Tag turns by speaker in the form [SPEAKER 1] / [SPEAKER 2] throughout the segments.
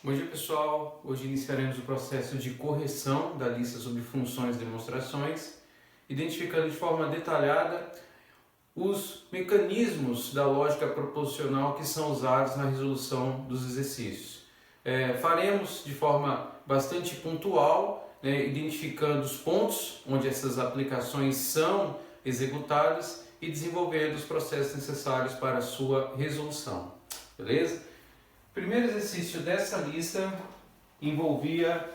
[SPEAKER 1] Bom dia, pessoal. Hoje iniciaremos o processo de correção da lista sobre funções e demonstrações, identificando de forma detalhada os mecanismos da lógica proposicional que são usados na resolução dos exercícios. Faremos de forma bastante pontual, identificando os pontos onde essas aplicações são executadas e desenvolvendo os processos necessários para a sua resolução. Beleza? O primeiro exercício dessa lista envolvia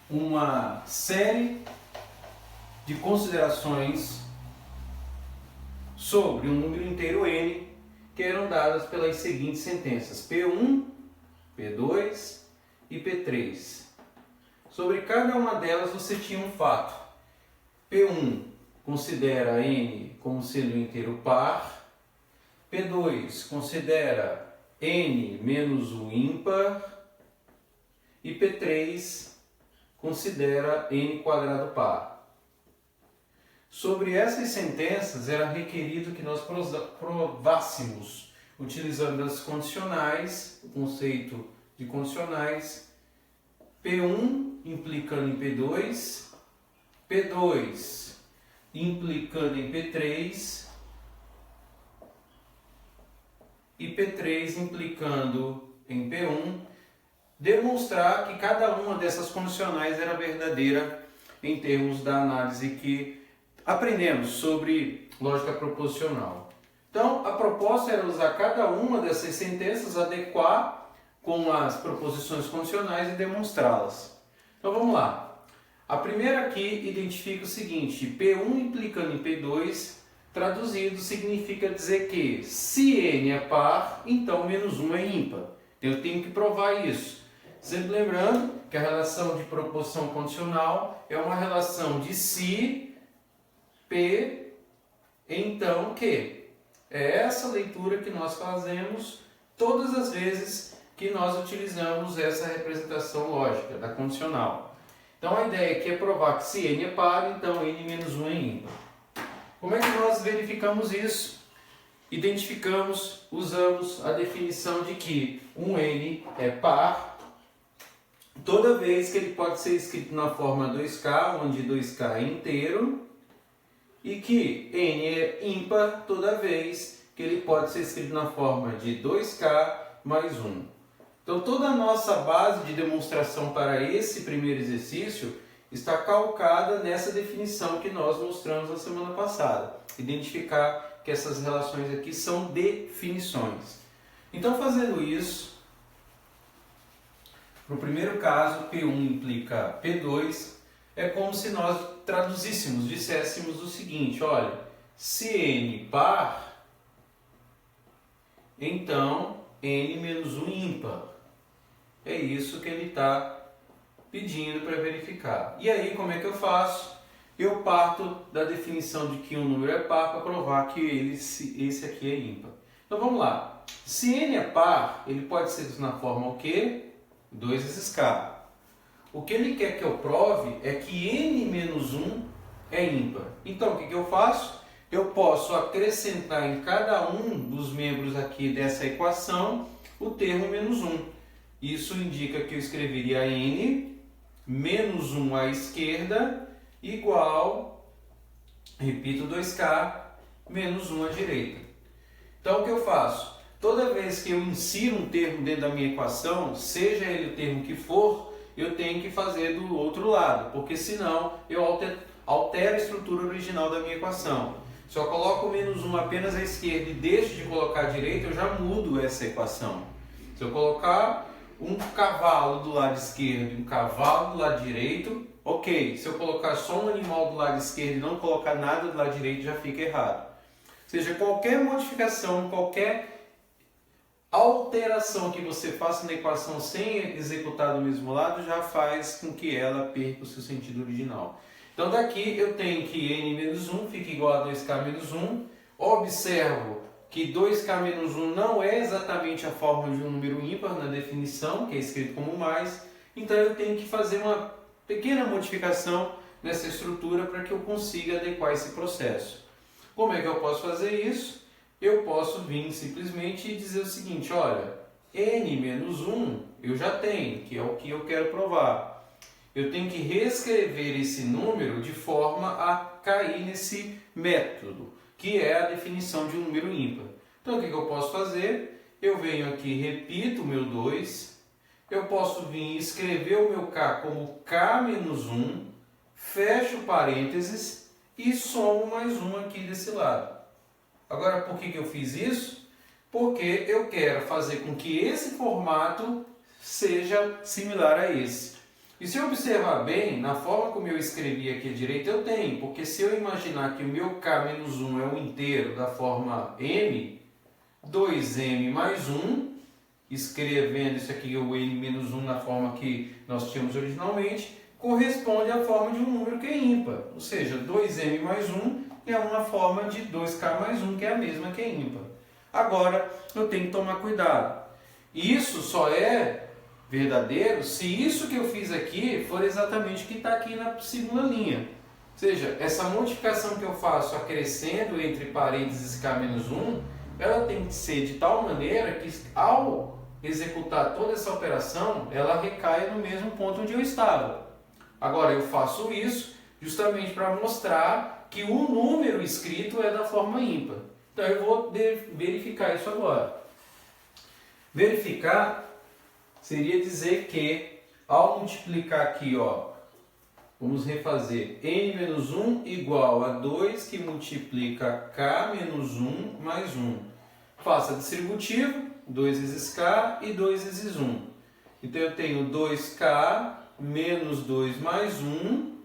[SPEAKER 1] uma série de considerações sobre um número inteiro n que eram dadas pelas seguintes sentenças: P1, P2 e P3. Sobre cada uma delas você tinha um fato. P1 considera n como sendo um inteiro par, P2 considera n menos o ímpar e P3 considera n quadrado par. Sobre essas sentenças era requerido que nós provássemos, utilizando as condicionais, o conceito de condicionais, P1 implicando em P2, P2 implicando em P3, e P3 implicando em P1, demonstrar que cada uma dessas condicionais era verdadeira em termos da análise que aprendemos sobre lógica proposicional. Então, a proposta era usar cada uma dessas sentenças, adequar com as proposições condicionais e demonstrá-las. Então, vamos lá. A primeira aqui identifica o seguinte: P1 implicando em P2, traduzido, significa dizer que se n é par, então menos 1 é ímpar. Eu tenho que provar isso. Sempre lembrando que a relação de proposição condicional é uma relação de se, P, então Q. É essa leitura que nós fazemos todas as vezes que nós utilizamos essa representação lógica da condicional. Então a ideia aqui é provar que se n é par, então n menos 1 é ímpar. Como é que nós verificamos isso? Identificamos, usamos a definição de que um n é par toda vez que ele pode ser escrito na forma 2k, onde 2k é inteiro, e que n é ímpar toda vez que ele pode ser escrito na forma de 2k mais 1. Então toda a nossa base de demonstração para esse primeiro exercício está calcada nessa definição que nós mostramos na semana passada. Identificar que essas relações aqui são definições. Então, fazendo isso, no primeiro caso, P1 implica P2, é como se nós traduzíssemos, disséssemos o seguinte: olha, se n par, então n menos 1 ímpar. É isso que ele está pedindo para verificar. E aí, como é que eu faço? Eu parto da definição de que um número é par para provar que esse aqui é ímpar. Então vamos lá. Se n é par, ele pode ser na forma o quê? 2 vezes k. O que ele quer que eu prove é que n menos 1 é ímpar. Então o que eu faço? Eu posso acrescentar em cada um dos membros aqui dessa equação o termo menos 1. Isso indica que eu escreveria n menos 1 à esquerda igual, repito, 2k menos 1 à direita. Então o que eu faço? Toda vez que eu insiro um termo dentro da minha equação, seja ele o termo que for, eu tenho que fazer do outro lado, porque senão eu altero a estrutura original da minha equação. Se eu coloco o menos 1 apenas à esquerda e deixo de colocar à direita, eu já mudo essa equação. Se eu colocar um cavalo do lado esquerdo e um cavalo do lado direito, ok. Se eu colocar só um animal do lado esquerdo e não colocar nada do lado direito, já fica errado. Ou seja, qualquer modificação, qualquer alteração que você faça na equação sem executar do mesmo lado, já faz com que ela perca o seu sentido original. Então daqui eu tenho que n menos 1 fica igual a 2k menos 1. Observo que 2k menos 1 não é exatamente a forma de um número ímpar na definição, que é escrito como mais, então eu tenho que fazer uma pequena modificação nessa estrutura para que eu consiga adequar esse processo. Como é que eu posso fazer isso? Eu posso vir simplesmente e dizer o seguinte: olha, n menos 1 eu já tenho, que é o que eu quero provar. Eu tenho que reescrever esse número de forma a cair nesse método, que é a definição de um número ímpar. Então, o que eu posso fazer? Eu venho aqui, repito o meu 2, eu posso vir escrever o meu K como K menos 1, fecho parênteses e somo mais 1 aqui desse lado. Agora, por que eu fiz isso? Porque eu quero fazer com que esse formato seja similar a esse. E se eu observar bem, na forma como eu escrevi aqui à direita, eu tenho, porque se eu imaginar que o meu K menos 1 é um inteiro da forma M, 2M mais 1, escrevendo isso aqui, o N menos 1 na forma que nós tínhamos originalmente, corresponde à forma de um número que é ímpar. Ou seja, 2M mais 1 é uma forma de 2K mais 1, que é a mesma que é ímpar. Agora, eu tenho que tomar cuidado. Isso só é verdadeiro se isso que eu fiz aqui for exatamente o que está aqui na segunda linha. Ou seja, essa modificação que eu faço acrescendo entre parênteses K menos 1, ela tem que ser de tal maneira que ao executar toda essa operação, ela recaia no mesmo ponto onde eu estava. Agora eu faço isso justamente para mostrar que o número escrito é da forma ímpar. Então eu vou verificar isso agora. Verificar seria dizer que, ao multiplicar aqui, ó, vamos refazer, n menos 1 igual a 2 que multiplica k menos 1 mais 1. Faça distributivo, 2 vezes k e 2 vezes 1. Então eu tenho 2k menos 2 mais 1.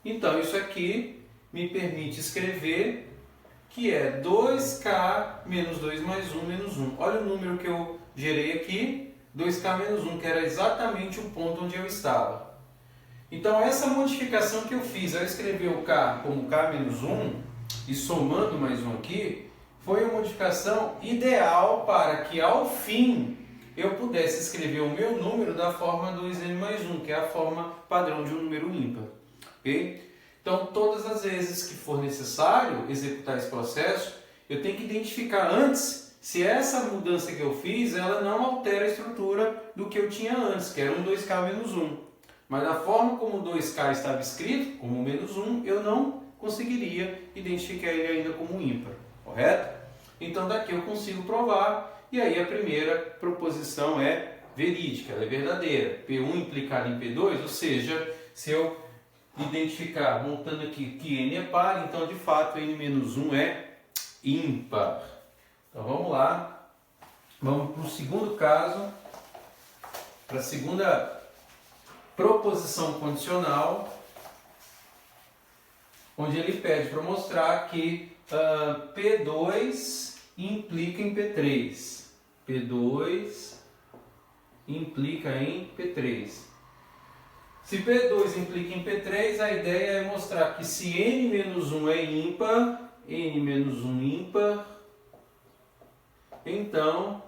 [SPEAKER 1] Então isso aqui me permite escrever que é 2k menos 2 mais 1 menos 1. Olha o número que eu gerei aqui. 2k menos 1, que era exatamente o ponto onde eu estava. Então, essa modificação que eu fiz ao escrever o k como k menos 1 e somando mais 1 aqui, foi a modificação ideal para que, ao fim, eu pudesse escrever o meu número da forma 2n mais 1, que é a forma padrão de um número ímpar. Okay? Então, todas as vezes que for necessário executar esse processo, eu tenho que identificar antes se essa mudança que eu fiz, ela não altera a estrutura do que eu tinha antes, que era um 2k menos 1. Mas da forma como o 2k estava escrito, como menos 1, eu não conseguiria identificar ele ainda como ímpar, correto? Então daqui eu consigo provar, e aí a primeira proposição é verídica, ela é verdadeira. P1 implicado em P2, ou seja, se eu identificar, montando aqui que n é par, então de fato n menos 1 é ímpar. Então vamos lá, vamos para o segundo caso, para a segunda proposição condicional, onde ele pede para mostrar que P2 implica em P3. P2 implica em P3. Se P2 implica em P3, a ideia é mostrar que se n menos 1 é ímpar, n menos 1 ímpar, então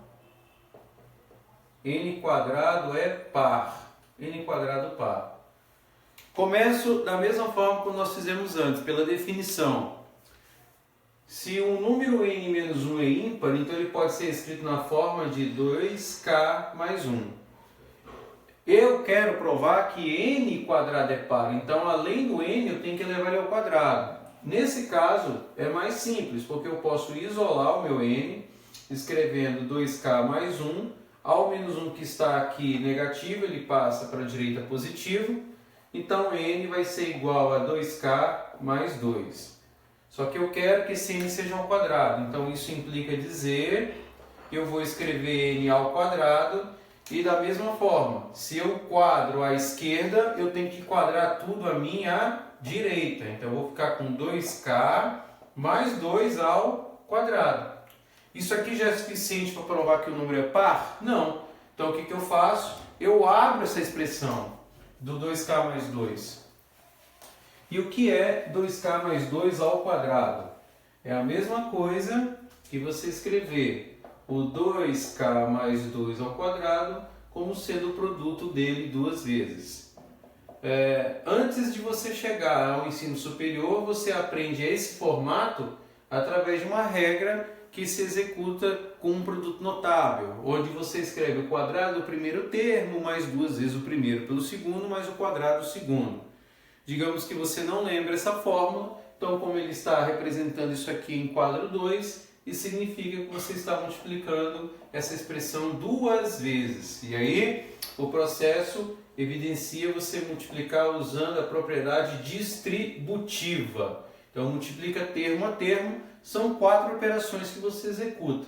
[SPEAKER 1] n quadrado é par. N quadrado par. Começo da mesma forma como nós fizemos antes, pela definição. Se um número n menos 1 é ímpar, então ele pode ser escrito na forma de 2k mais 1. Eu quero provar que n quadrado é par, então além do n eu tenho que levar ele ao quadrado. Nesse caso é mais simples, porque eu posso isolar o meu n, escrevendo 2k mais 1, ao menos 1 que está aqui negativo, ele passa para a direita positivo, então n vai ser igual a 2k mais 2. Só que eu quero que esse n seja ao quadrado, então isso implica dizer que eu vou escrever n ao quadrado, e da mesma forma, se eu quadro à esquerda, eu tenho que quadrar tudo a minha direita, então eu vou ficar com 2k mais 2 ao quadrado. Isso aqui já é suficiente para provar que o número é par? Não. Então o que eu faço? Eu abro essa expressão do 2k mais 2. E o que é 2k mais 2 ao quadrado? É a mesma coisa que você escrever o 2k mais 2 ao quadrado como sendo o produto dele duas vezes. Antes de você chegar ao ensino superior, você aprende esse formato através de uma regra que se executa com um produto notável, onde você escreve o quadrado do primeiro termo mais duas vezes o primeiro pelo segundo mais o quadrado do segundo. Digamos que você não lembra essa fórmula, então como ele está representando isso aqui em quadro 2, isso significa que você está multiplicando essa expressão duas vezes. E aí o processo evidencia você multiplicar usando a propriedade distributiva. Então multiplica termo a termo, são 4 operações que você executa.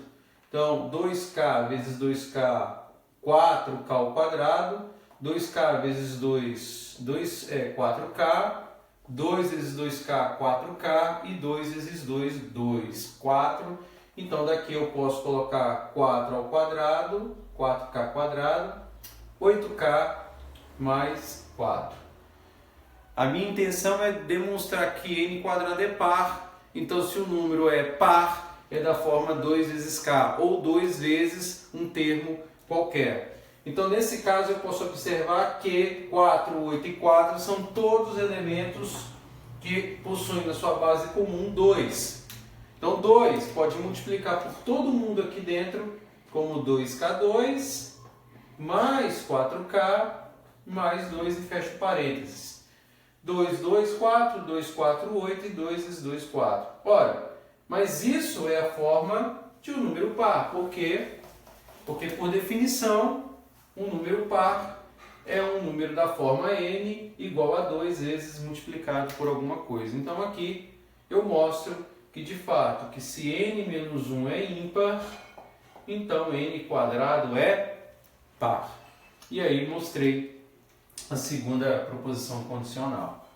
[SPEAKER 1] Então 2k vezes 2k, 4k ao quadrado, 2k vezes 2 é 4k, 2 vezes 2k, 4k e 2 vezes 2, 2, 4. Então daqui eu posso colocar 4 ao quadrado, 4k quadrado, 8k mais 4. A minha intenção é demonstrar que n quadrado é par, então se o número é par, é da forma 2 vezes k, ou 2 vezes um termo qualquer. Então, nesse caso, eu posso observar que 4, 8 e 4 são todos elementos que possuem na sua base comum 2. Então, 2 pode multiplicar por todo mundo aqui dentro como 2k2 mais 4k mais 2 e fecha parênteses. 2, 2, 4, 2, 4, 8 e 2 vezes 2, 4. Ora, mas isso é a forma de um número par. Por quê? Porque, por definição, um número par é um número da forma n igual a 2 vezes multiplicado por alguma coisa. Então aqui eu mostro que de fato que se n menos 1 é ímpar, então n quadrado é par. E aí mostrei a segunda proposição condicional.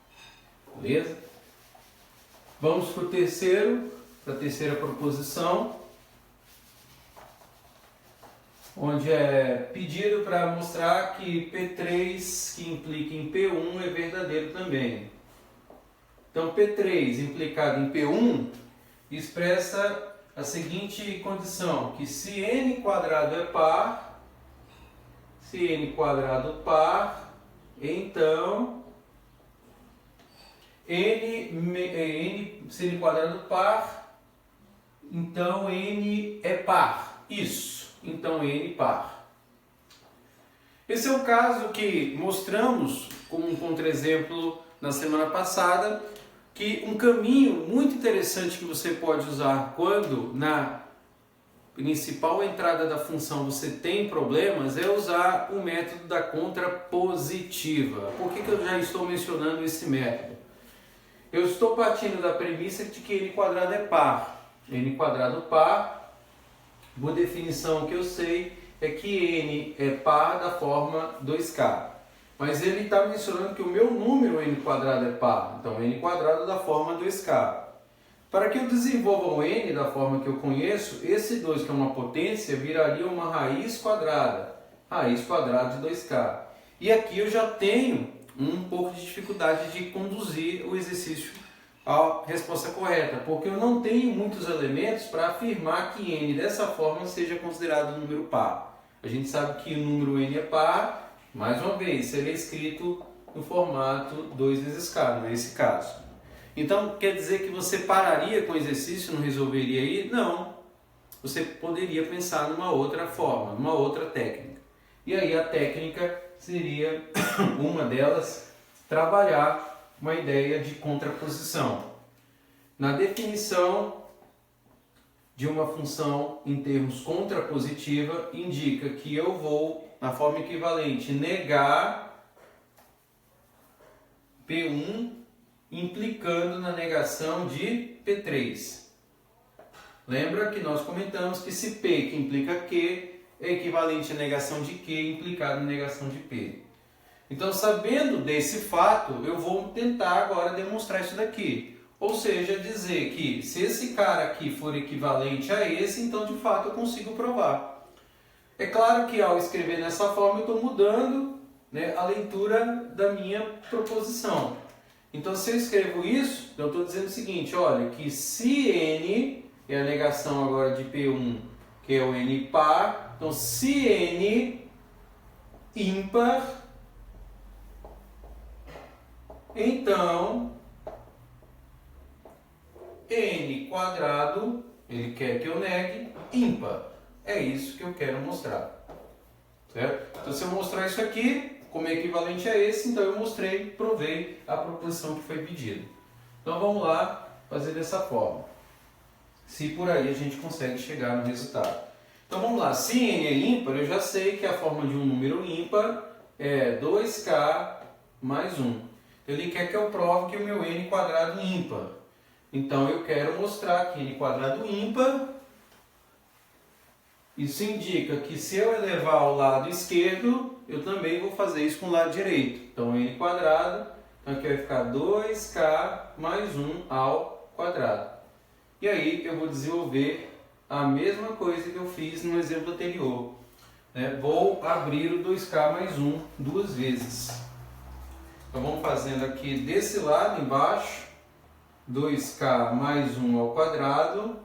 [SPEAKER 1] Beleza? Vamos para a terceira proposição, onde é pedido para mostrar que P3, que implica em P1, é verdadeiro também. Então, P3 implicado em P1 expressa a seguinte condição, que se n quadrado é par, se n quadrado par, então se n quadrado par, então n é par. Isso. Então n par. Esse é o caso que mostramos como um contra-exemplo na semana passada, que um caminho muito interessante que você pode usar quando na principal entrada da função você tem problemas é usar o método da contrapositiva. Por que eu já estou mencionando esse método? Eu estou partindo da premissa de que n quadrado é par. N quadrado par, por definição que eu sei, é que n é par da forma 2k. Mas ele está mencionando que o meu número n quadrado é par, então n quadrado da forma 2k. Para que eu desenvolva o n da forma que eu conheço, esse 2 que é uma potência viraria uma raiz quadrada de 2k. E aqui eu já tenho um pouco de dificuldade de conduzir o exercício à resposta correta, porque eu não tenho muitos elementos para afirmar que n dessa forma seja considerado um número par. A gente sabe que o número n é par, mais uma vez, seria escrito no formato 2 vezes k, nesse caso. Então, quer dizer que você pararia com o exercício e não resolveria aí? Não. Você poderia pensar numa outra forma, numa outra técnica. E aí a técnica seria, uma delas, trabalhar uma ideia de contraposição. Na definição de uma função em termos contrapositiva, indica que eu vou, na forma equivalente, negar P1, implicando na negação de P3. Lembra que nós comentamos que se P, que implica Q, é equivalente à negação de Q, implicado na negação de P. Então, sabendo desse fato, eu vou tentar agora demonstrar isso daqui. Ou seja, dizer que se esse cara aqui for equivalente a esse, então de fato eu consigo provar. É claro que ao escrever dessa forma eu estou mudando, né, a leitura da minha proposição. Então, se eu escrevo isso, eu estou dizendo o seguinte, olha, que se n é a negação agora de P1, que é o n par, então se n ímpar, então n quadrado Ele quer que eu negue ímpar. É isso que eu quero mostrar. Certo? Então, se eu mostrar isso aqui como equivalente a esse, então eu mostrei, provei a proposição que foi pedida. Então, vamos lá fazer dessa forma. Se por aí a gente consegue chegar no resultado. Então, vamos lá. Se n é ímpar, eu já sei que a forma de um número ímpar é 2k mais 1. Ele quer que eu prove que o meu n quadrado é ímpar. Então, eu quero mostrar que n quadrado ímpar. Isso indica que se eu elevar ao lado esquerdo, eu também vou fazer isso com o lado direito. Então, n quadrado, então aqui vai ficar 2k mais 1 ao quadrado. E aí eu vou desenvolver a mesma coisa que eu fiz no exemplo anterior. Vou abrir o 2k mais 1 duas vezes. Então, vamos fazendo aqui desse lado embaixo, 2k mais 1 ao quadrado.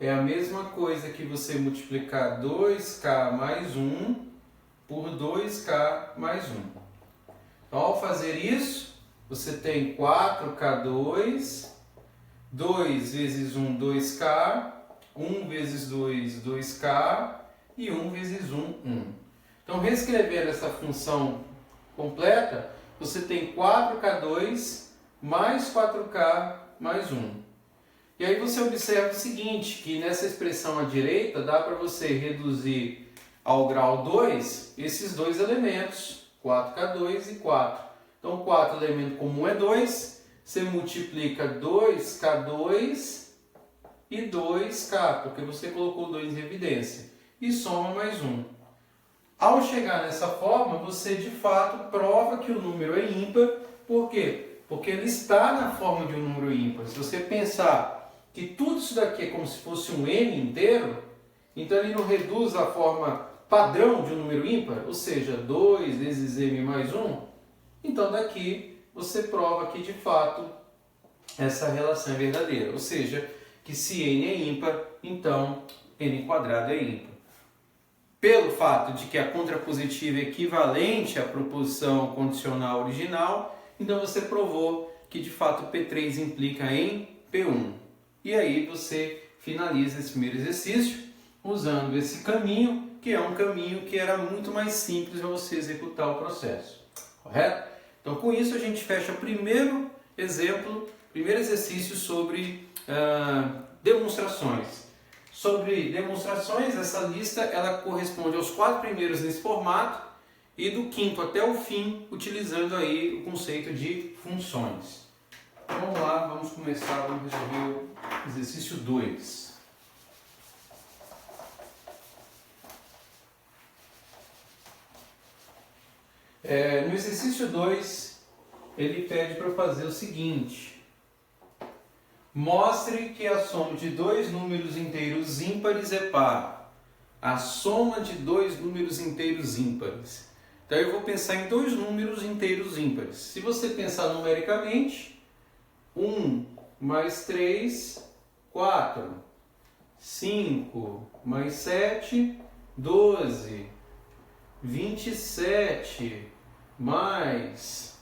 [SPEAKER 1] É a mesma coisa que você multiplicar 2k mais 1 por 2k mais 1. Então, ao fazer isso, você tem 4k2, 2 vezes 1, 2k, 1 vezes 2, 2k, e 1 vezes 1, 1. Então, reescrevendo essa função completa, você tem 4k2 mais 4k mais 1. E aí você observa o seguinte, que nessa expressão à direita dá para você reduzir ao grau 2 esses dois elementos, 4k2 e 4. Então, 4 elemento comum é 2, você multiplica 2k2 e 2k, porque você colocou 2 em evidência, e soma mais 1. Ao chegar nessa forma, você de fato prova que o número é ímpar. Por quê? Porque ele está na forma de um número ímpar. Se você pensar que tudo isso daqui é como se fosse um n inteiro, então ele não reduz a forma padrão de um número ímpar, ou seja, 2 vezes m mais 1, então daqui você prova que de fato essa relação é verdadeira, ou seja, que se n é ímpar, então n quadrado é ímpar. Pelo fato de que a contrapositiva é equivalente à proposição condicional original, então você provou que de fato P3 implica em P1. E aí você finaliza esse primeiro exercício usando esse caminho, que é um caminho que era muito mais simples para você executar o processo. Correto? Então, com isso a gente fecha o primeiro exemplo, primeiro exercício sobre demonstrações. Sobre demonstrações, essa lista ela corresponde aos 4 primeiros nesse formato e do 5º até o fim, utilizando aí o conceito de funções. Vamos lá, vamos começar, vamos resolver o exercício 2. No exercício 2, ele pede para eu fazer o seguinte. Mostre que a soma de dois números inteiros ímpares é par. A soma de dois números inteiros ímpares. Então eu vou pensar em dois números inteiros ímpares. Se você pensar numericamente, 1 mais 3, 4. 5 mais 7, 12. 27 mais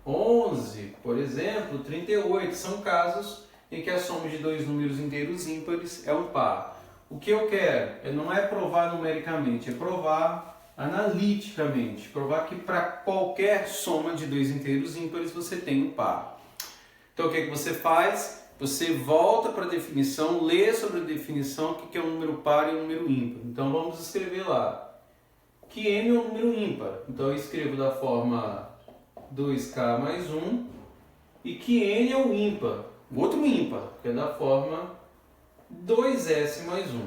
[SPEAKER 1] 11, por exemplo, 38. São casos em que a soma de dois números inteiros ímpares é um par. O que eu quero não é provar numericamente, é provar analiticamente. Provar que para qualquer soma de dois inteiros ímpares você tem um par. Então o que é que você faz? Você volta para a definição, lê sobre a definição, o que é um número par e um número ímpar. Então vamos escrever lá. Que n é um número ímpar. Então eu escrevo da forma 2k mais 1. E que n é um ímpar. O outro ímpar, que é da forma 2s mais 1.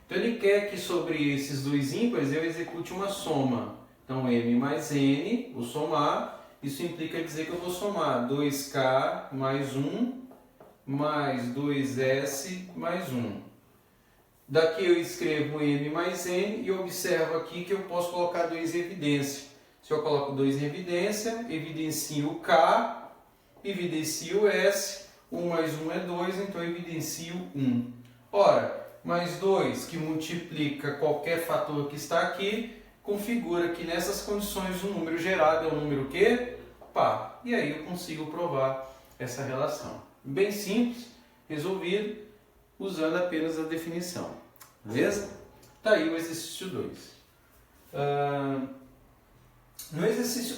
[SPEAKER 1] Então ele quer que sobre esses dois ímpares eu execute uma soma. Então m mais n, vou somar. Isso implica dizer que eu vou somar 2k mais 1 mais 2s mais 1. Daqui eu escrevo m mais n e observo aqui que eu posso colocar 2 em evidência. Se eu coloco 2 em evidência, evidencio o k, evidencio o s, 1 mais 1 é 2, então evidencio 1. Ora, mais 2 que multiplica qualquer fator que está aqui, configura que nessas condições o número gerado é um número que? Par. E aí eu consigo provar essa relação. Bem simples, resolvido. usando apenas a definição. Beleza? Tá aí o exercício 2. No exercício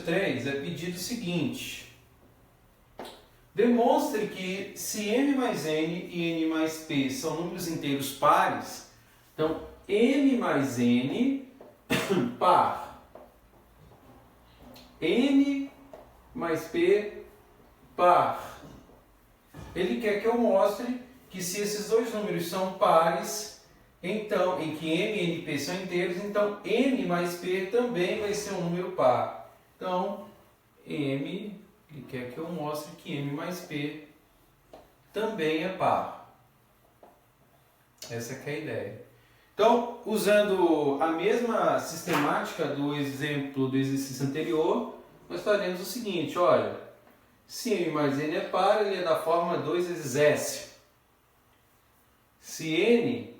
[SPEAKER 1] 3, é pedido o seguinte: demonstre que se m mais n e n mais p são números inteiros pares, então m mais n par, n mais p par. Ele quer que eu mostre que se esses dois números são pares, então, em que m e np são inteiros, então n mais p também vai ser um número par. Então, ele quer que eu mostre que m mais p também é par. Essa que é a ideia. Então, usando a mesma sistemática do exemplo do exercício anterior, nós faremos o seguinte, olha, se m mais n é par, ele é da forma 2 vezes s. Se n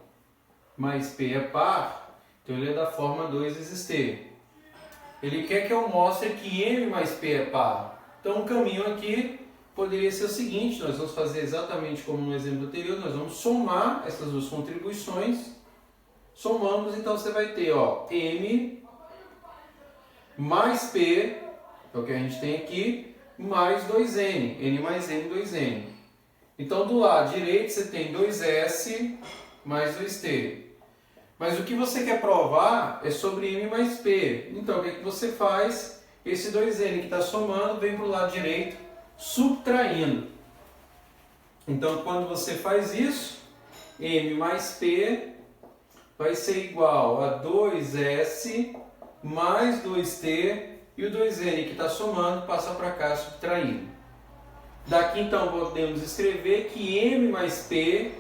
[SPEAKER 1] mais p é par, então ele é da forma 2 vezes t. Ele quer que eu mostre que m mais p é par. Então o caminho aqui poderia ser o seguinte, nós vamos fazer exatamente como no exemplo anterior, nós vamos somar essas duas contribuições. Somamos, então você vai ter m mais p, é o que a gente tem aqui, mais 2n, n mais n, 2n. Então do lado direito você tem 2s mais 2t. Mas o que você quer provar é sobre m mais p. Então o que é que você faz? Esse 2n que está somando vem para o lado direito, subtraindo. Então quando você faz isso, m mais p vai ser igual a 2s mais 2t, e o 2n que está somando passa para cá subtraindo. Daqui então podemos escrever que m mais p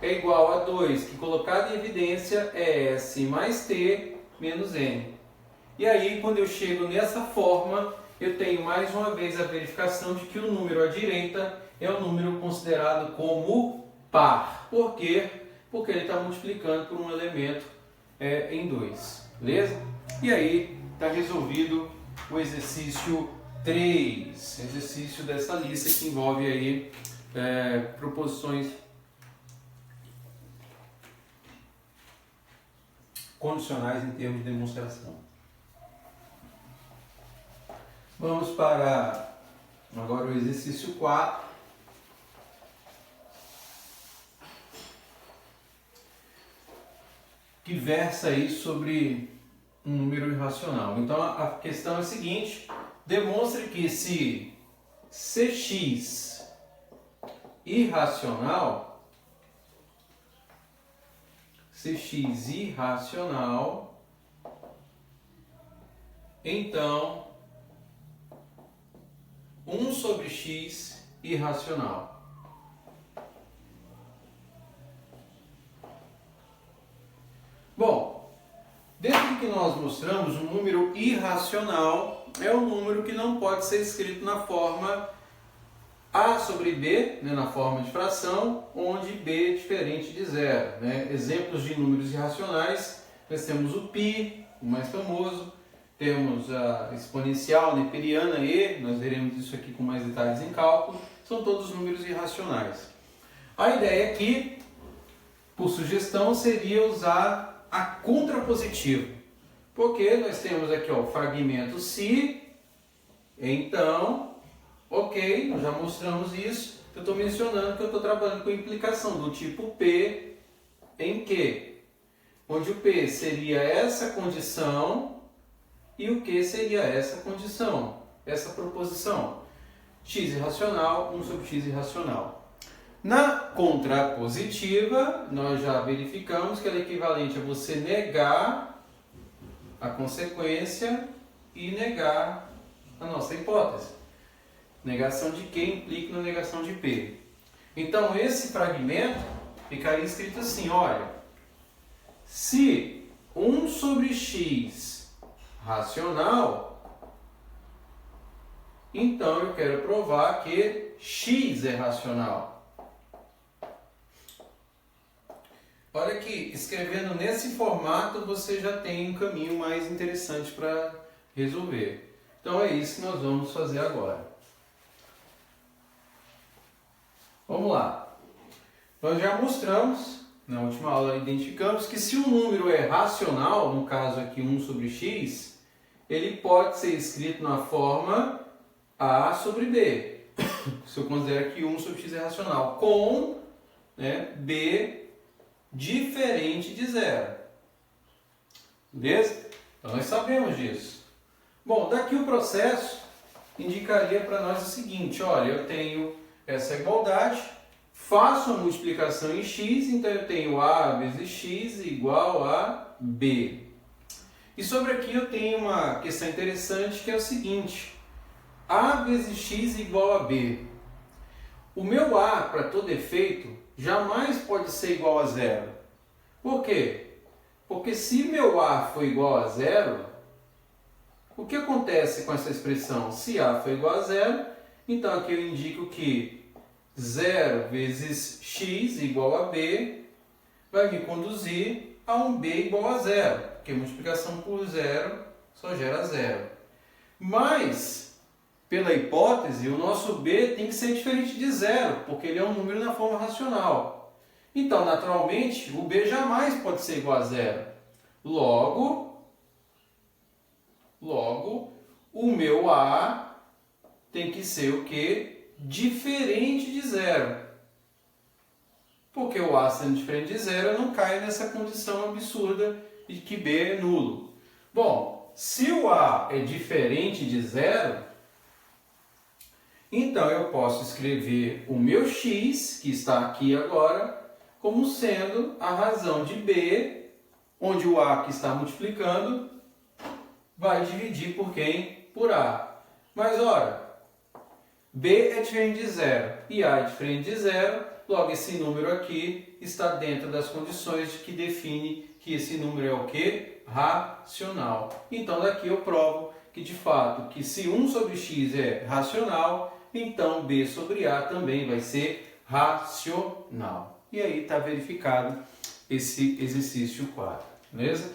[SPEAKER 1] é igual a 2, que colocado em evidência é s mais t menos n. E aí quando eu chego nessa forma, eu tenho mais uma vez a verificação de que o número à direita é um número considerado como par. Por quê? Porque ele está multiplicando por um elemento em 2. Beleza? E aí está resolvido o exercício 3. Exercício dessa lista que envolve aí proposições condicionais em termos de demonstração. Vamos para agora o exercício 4. Que versa aí sobre um número irracional. Então a questão é a seguinte: demonstre que se cx irracional, então 1 sobre x irracional. Bom, desde que nós mostramos, um número irracional é um número que não pode ser escrito na forma a sobre b, né, na forma de fração, onde b é diferente de zero. Né? Exemplos de números irracionais, nós temos o π, o mais famoso, temos a exponencial neperiana e, nós veremos isso aqui com mais detalhes em cálculo, são todos números irracionais. A ideia aqui, por sugestão, seria usar a contrapositiva, porque nós temos aqui o fragmento se, então, ok, nós já mostramos isso, eu estou mencionando que eu estou trabalhando com implicação do tipo P em Q, onde o P seria essa condição e o Q seria essa condição, essa proposição, x irracional, 1 sobre x irracional. Na contrapositiva, nós já verificamos que ela é equivalente a você negar a consequência e negar a nossa hipótese. Negação de Q implica na negação de P. Então, esse fragmento ficaria escrito assim, olha, se 1 sobre x racional, então eu quero provar que x é racional. Olha que escrevendo nesse formato você já tem um caminho mais interessante para resolver. Então é isso que nós vamos fazer agora. Vamos lá. Nós já mostramos, na última aula identificamos que se um número é racional, no caso aqui 1 sobre x, ele pode ser escrito na forma a sobre b. Se eu considero que 1 sobre x é racional, com, né, b diferente de zero. Beleza? Então nós sabemos disso. Bom, daqui o processo indicaria para nós o seguinte, olha, eu tenho essa igualdade, faço a multiplicação em x, então eu tenho a vezes x igual a b. E sobre aqui eu tenho uma questão interessante que é o seguinte, a vezes x igual a b. O meu a, para todo efeito, jamais pode ser igual a zero. Por quê? Porque se meu a for igual a zero, o que acontece com essa expressão? Se a for igual a zero, então aqui eu indico que 0 vezes x igual a b vai me conduzir a um b igual a zero, porque multiplicação por zero só gera zero. Mas, pela hipótese, o nosso b tem que ser diferente de zero, porque ele é um número na forma racional. Então, naturalmente, o b jamais pode ser igual a zero. Logo, o meu a tem que ser o quê? Diferente de zero. Porque o a sendo diferente de zero, eu não caio nessa condição absurda de que b é nulo. Bom, se o a é diferente de zero, então eu posso escrever o meu x, que está aqui agora, como sendo a razão de b, onde o a que está multiplicando vai dividir por quem? Por a. Mas, ora, b é diferente de zero e a é diferente de zero, logo esse número aqui está dentro das condições de que define que esse número é o quê? Racional. Então, daqui eu provo que, de fato, que se 1 sobre x é racional, então b sobre a também vai ser racional. E aí está verificado esse exercício 4, beleza?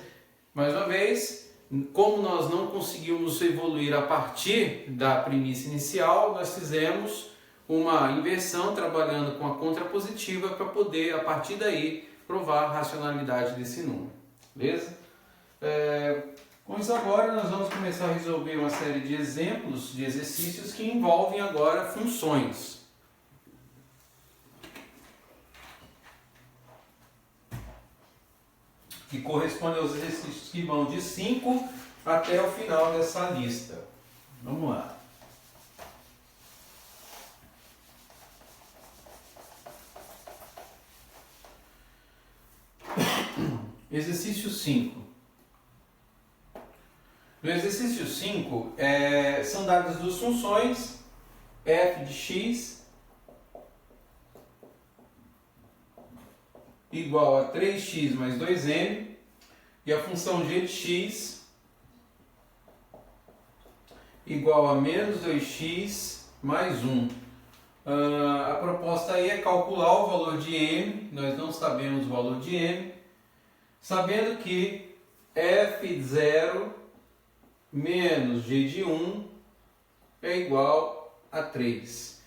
[SPEAKER 1] Mais uma vez, como nós não conseguimos evoluir a partir da premissa inicial, nós fizemos uma inversão trabalhando com a contrapositiva para poder, a partir daí, provar a racionalidade desse número. Beleza? Com isso agora nós vamos começar a resolver uma série de exemplos, de exercícios que envolvem agora funções. Que corresponde aos exercícios que vão de 5 até o final dessa lista. Vamos lá. Exercício 5. No exercício 5, são dadas duas funções, f de x igual a 3x mais 2m, e a função g de x igual a menos 2x mais 1. A proposta aí é calcular o valor de m, nós não sabemos o valor de m, sabendo que f de 0 menos g de 1 é igual a 3.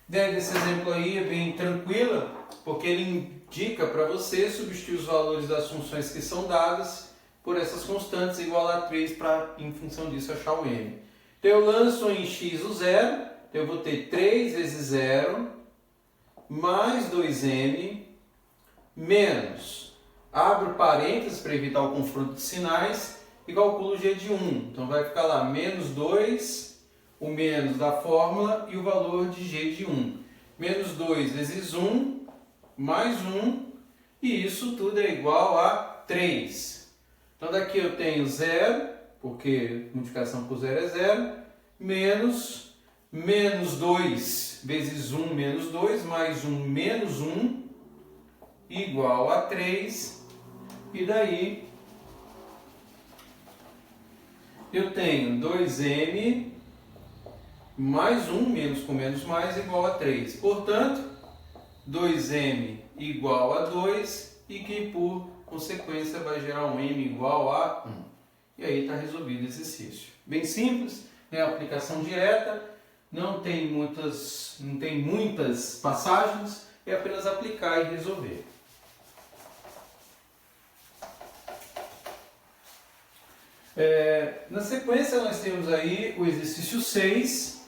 [SPEAKER 1] A ideia desse exemplo aí é bem tranquila, porque ele indica para você substituir os valores das funções que são dadas por essas constantes igual a 3 para, em função disso, achar o m. Então eu lanço em x o zero, então eu vou ter 3 vezes 0 mais 2m menos, abro parênteses para evitar o confronto de sinais e calculo g de 1. Então vai ficar lá menos 2, o menos da fórmula e o valor de g de 1. Menos 2 vezes 1 mais 1, e isso tudo é igual a 3. Então daqui eu tenho 0, porque multiplicação por 0 é 0, menos 2 vezes 1 menos 2, mais 1 menos 1, igual a 3, e daí eu tenho 2m mais 1, menos com menos mais, igual a 3. Portanto, 2m igual a 2 e que por consequência vai gerar um m igual a 1. E aí está resolvido o exercício. Bem simples, né? Aplicação direta, não tem muitas passagens, é apenas aplicar e resolver. Na sequência nós temos aí o exercício 6,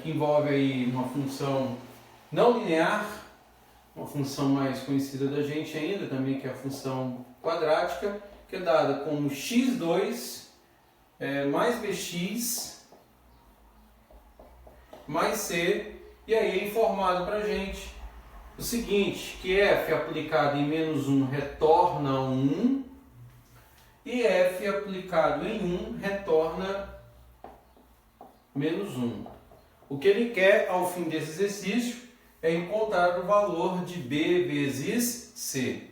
[SPEAKER 1] que envolve aí uma função não linear, uma função mais conhecida da gente ainda, também que é a função quadrática, que é dada como x2 mais bx mais c, e aí é informado para a gente o seguinte, que f aplicado em -1 retorna 1, e f aplicado em 1 retorna -1. O que ele quer ao fim desse exercício é encontrar o valor de b vezes c.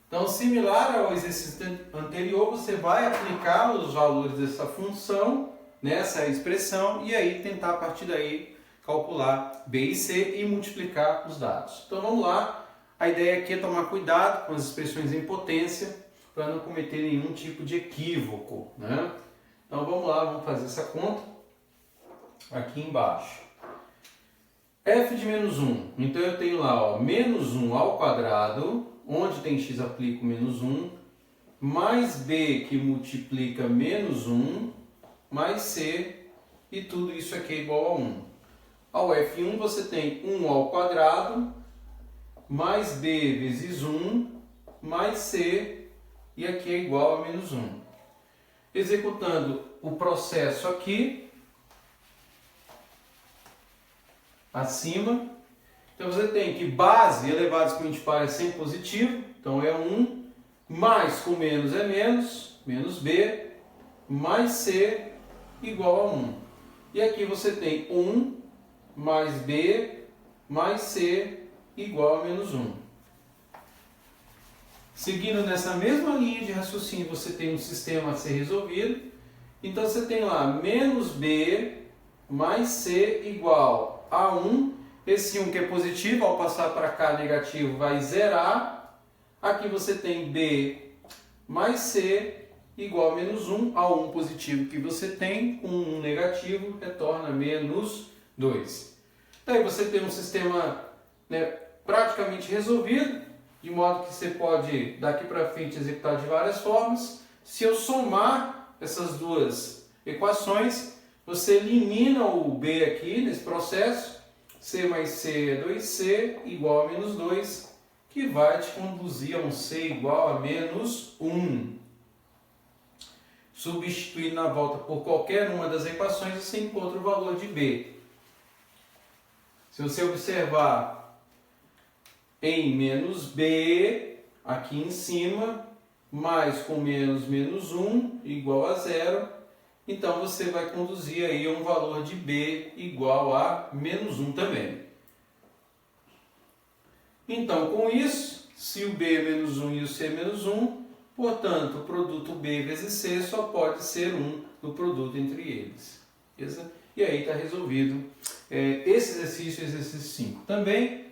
[SPEAKER 1] Então, similar ao exercício anterior, você vai aplicar os valores dessa função nessa expressão e aí tentar a partir daí calcular b e c e multiplicar os dados. Então vamos lá, a ideia aqui é tomar cuidado com as expressões em potência para não cometer nenhum tipo de equívoco, né? Então vamos lá, vamos fazer essa conta aqui embaixo. F de -1, então eu tenho lá, ó, -1 ao quadrado, onde tem x aplico -1, mais b que multiplica -1, mais c, e tudo isso aqui é igual a 1. Ao F1 você tem 1 ao quadrado, mais b vezes 1, mais c, e aqui é igual a -1. Executando o processo aqui, acima, então você tem que base elevado ao expoente par é sempre positivo, então é 1, mais com menos é menos b, mais c igual a 1. E aqui você tem 1 mais b mais c igual a -1. Seguindo nessa mesma linha de raciocínio, você tem um sistema a ser resolvido. Então você tem lá menos b mais c igual a 1. Esse 1 que é positivo, ao passar para cá negativo, vai zerar. Aqui você tem b mais c igual a -1. Ao 1 positivo que você tem, com 1 negativo, retorna -2. Daí você tem um sistema, né, praticamente resolvido, de modo que você pode, daqui para frente, executar de várias formas. Se eu somar essas duas equações, você elimina o b aqui nesse processo, c mais c é 2c igual a -2, que vai te conduzir a um c igual a -1. Substituindo na volta por qualquer uma das equações, você encontra o valor de b. Se você observar em -b, aqui em cima, mais com menos -1 igual a 0, então você vai conduzir aí a um valor de b igual a -1 também. Então, com isso, se o b é -1 e o c é -1, portanto, o produto b vezes c só pode ser 1 no produto entre eles. Beleza? E aí está resolvido esse exercício, exercício 5. Também,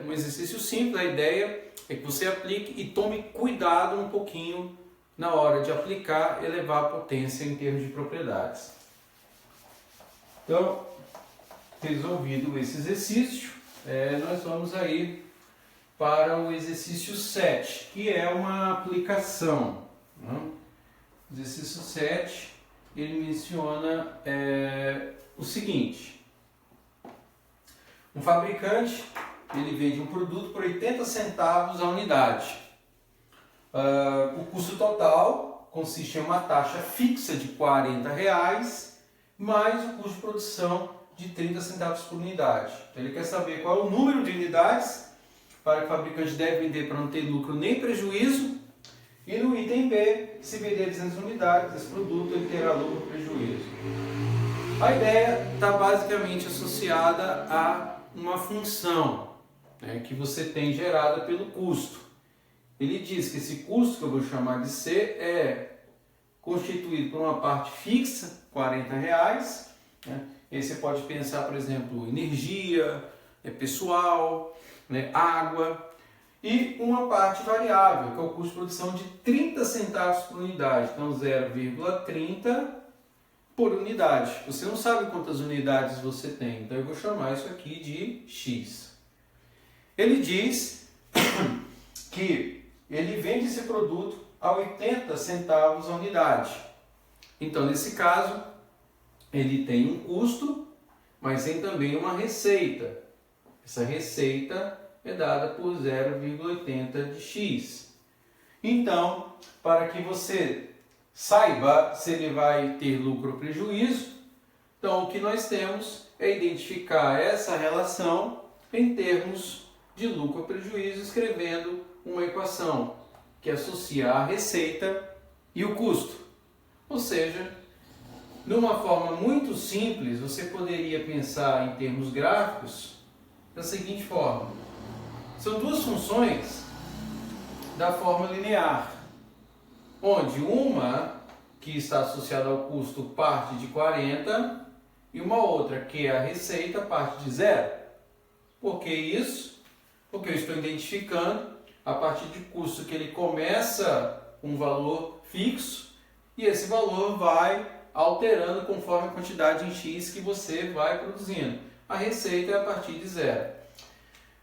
[SPEAKER 1] um exercício simples, a ideia é que você aplique e tome cuidado um pouquinho na hora de aplicar e elevar a potência em termos de propriedades. Então, resolvido esse exercício, nós vamos aí para o exercício 7, que é uma aplicação. Né? Exercício 7, ele menciona o seguinte: um fabricante ele vende um produto por 80 centavos a unidade. O custo total consiste em uma taxa fixa de R$40, mais o custo de produção de 30 centavos por unidade. Então ele quer saber qual é o número de unidades para que o fabricante deve vender para não ter lucro nem prejuízo. E no item B, se vender 200 unidades desse produto, ele terá lucro ou prejuízo. A ideia está basicamente associada a uma função, né, que você tem gerada pelo custo. Ele diz que esse custo, que eu vou chamar de C, é constituído por uma parte fixa, R$40. Né? E aí você pode pensar, por exemplo, energia, pessoal, né, água. e uma parte variável, que é o custo de produção de 30 centavos por unidade. Então, 0,30 por unidade. Você não sabe quantas unidades você tem, então eu vou chamar isso aqui de X. Ele diz que ele vende esse produto a 80 centavos a unidade. Então, nesse caso, ele tem um custo, mas tem também uma receita. Essa receita é dada por 0,80 de X. Então, para que você saiba se ele vai ter lucro ou prejuízo, então o que nós temos é identificar essa relação em termos de lucro ou prejuízo, escrevendo uma equação que associa a receita e o custo. Ou seja, numa forma muito simples, você poderia pensar em termos gráficos da seguinte forma. São duas funções da forma linear, onde uma que está associada ao custo parte de 40 e uma outra que é a receita parte de 0. Por que isso? Porque eu estou identificando a partir de custo que ele começa com um valor fixo e esse valor vai alterando conforme a quantidade em X que você vai produzindo. A receita é a partir de 0.